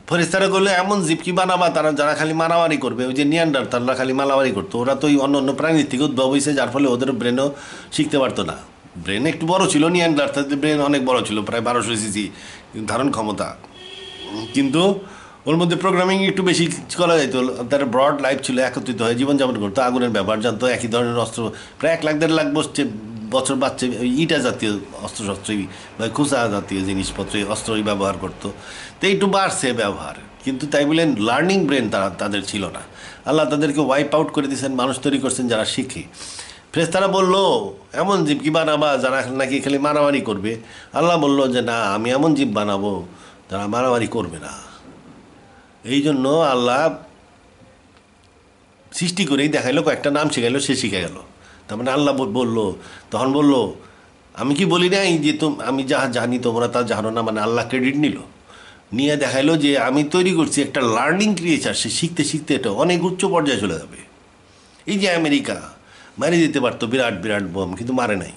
ফেরেশতারা করলে এমন জীব কি বানাবা তারা, যারা খালি মারামারি করবে। ওই যে নিয়ান্ডারতালরা খালি মারামারি করতো, ওরা তো ওই অন্য অন্য প্রাণীর থেকে উদ্ভব হয়েছে, যার ফলে ওদের ব্রেনও শিখতে পারতো না। ব্রেন একটু বড় ছিল, নিয়ান্ডারতালদের ব্রেন অনেক বড় ছিল, প্রায় 1200 সিসি ধারণ ক্ষমতা, কিন্তু ওর মধ্যে প্রোগ্রামিং একটু বেশি করা যেত। তার ব্রড লাইফ ছিল, একত্রিত হয়ে জীবনযাপন করতো, আগুনের ব্যবহার জানতো, একই ধরনের অস্ত্র, প্রায় 1-1.5 লাখ বছর বাচ্চা ইটা জাতীয় অস্ত্রশস্ত্রই বা খুচা জাতীয় জিনিসপত্র অস্ত্রই ব্যবহার করতো। তো একটু বাড়ছে ব্যবহার, কিন্তু তাই বলে লার্নিং ব্রেন তাদের ছিল না। আল্লাহ তাদেরকে ওয়াইপ আউট করে দিয়েছেন, মানুষ তৈরি করছেন যারা শিখে। ফেরেশতারা বললো এমন জীব কি বানাবা যারা নাকি খালি মারামারি করবে। আল্লাহ বললো যে না, আমি এমন জীব বানাবো যারা মারামারি করবে না। এই জন্য আল্লাহ সৃষ্টি করেই দেখাইলো, কয়েকটা নাম শিখাইলো, সে শিখে গেল। তার মানে আল্লাহ বললো, তখন বললো আমি কি বলি নাই যে আমি যাহা জানি তোমরা তা জানো না। মানে আল্লাহ ক্রেডিট নিয়ে দেখাইলো যে আমি তৈরি করছি একটা লার্নিং ক্রিয়েচার, সে শিখতে শিখতে এটা অনেক উচ্চ পর্যায়ে চলে যাবে। এই যে আমেরিকা, মারি দিতে পারতো বিরাট বিরাট বোম, কিন্তু মারে নাই।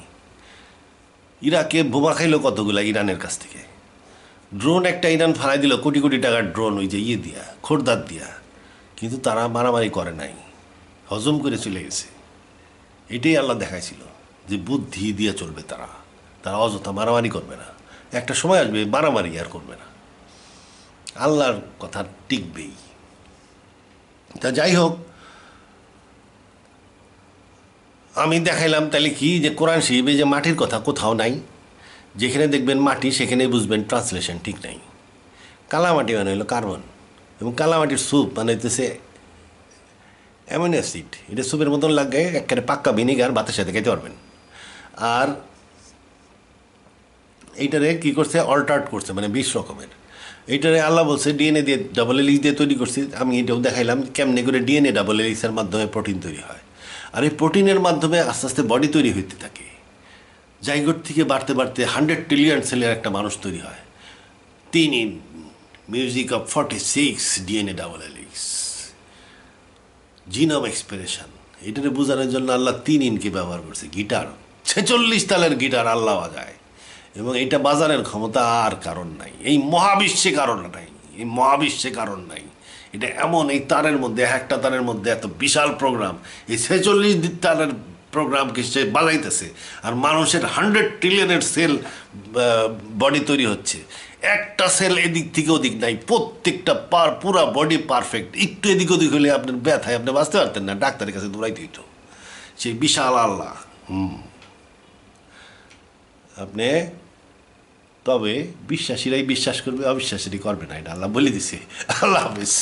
ইরাকে বোমা খাইলো কতগুলা ইরানের কাছ থেকে। ড্রোন একটা ইরান ফালাই দিল, কোটি কোটি টাকার ড্রোন, ওই যে ইয়ে দিয়া, খোরদার দিয়া, কিন্তু তারা মারামারি করে নাই, হজম করে চলে গেছে। এটাই আল্লাহ দেখাইছিল যে বুদ্ধি দিয়ে চলবে তারা, তারা অযথা মারামারি করবে না। একটা সময় আসবে মারামারি আর করবে না, আল্লাহর কথা টিকবেই। তা যাই হোক, আমি দেখাইলাম তাহলে কি যে কোরআন শরীফে যে মাটির কথা কোথাও নাই। যেখানে দেখবেন মাটি সেখানে বুঝবেন ট্রান্সলেশন ঠিক নাই। কালামাটি মানে হলো কার্বন, এবং কালামাটির স্যুপ মানে হইতেছে অ্যামিনো অ্যাসিড। এটা স্যুপের মতন লাগে, একেবারে পাক্কা ভিনিগার, ভাতের সাথে খেতে পারবেন। আর এইটারে কী করছে, অল্টার্ট করছে, মানে 20 রকমের। এইটারে আল্লাহ বলছে ডিএনএ দিয়ে ডাবল হেলিক্স দিয়ে তৈরি করছি। আমি এটাও দেখাইলাম কেমনে করে ডিএনএ ডাবল হেলিক্সের মাধ্যমে প্রোটিন তৈরি হয়। আর এই প্রোটিনের মাধ্যমে আস্তে আস্তে বডি তৈরি হইতে থাকে। জাইগোট থেকে বাড়তে বাড়তে 100 ট্রিলিয়ন সেলের একটা মানুষ তৈরি হয়। 3 music of 46 DNA double helix, genome expression. এটারে বোঝানোর জন্য আল্লাহ 3 ইনকে ব্যবহার করছে। গিটার 46 তালের গিটার আল্লাহ বাজায়, এবং এটা বাজারের ক্ষমতা আর কারণ নাই, এই মহাবিশ্বে কারণ নাই, এই মহাবিশ্বে কারণ নাই। এটা এমন, এই তারের মধ্যে, একটা তারের মধ্যে এত বিশাল প্রোগ্রাম, এই 46 তারের প্রোগ্রামকে সে বাজাইতেছে। আর মানুষের 100 ট্রিলিয়নের সেল বডি তৈরি হচ্ছে। একটা সেল এদিক থেকে ওদিক নাই, প্রত্যেকটা পুরা বডি পারফেক্ট। একটু এদিক ওদিক হলে আপনার ব্যথায় আপনি বাঁচতে পারতেন না, ডাক্তারের কাছে দৌড়াইতে হইতো। সেই বিশাল আল্লাহ। আপনি তবে বিশ্বাসীরাই বিশ্বাস করবে, অবিশ্বাসীরাই করবে না, এটা আল্লাহ বলে দিছে। আল্লাহ হাফেজ।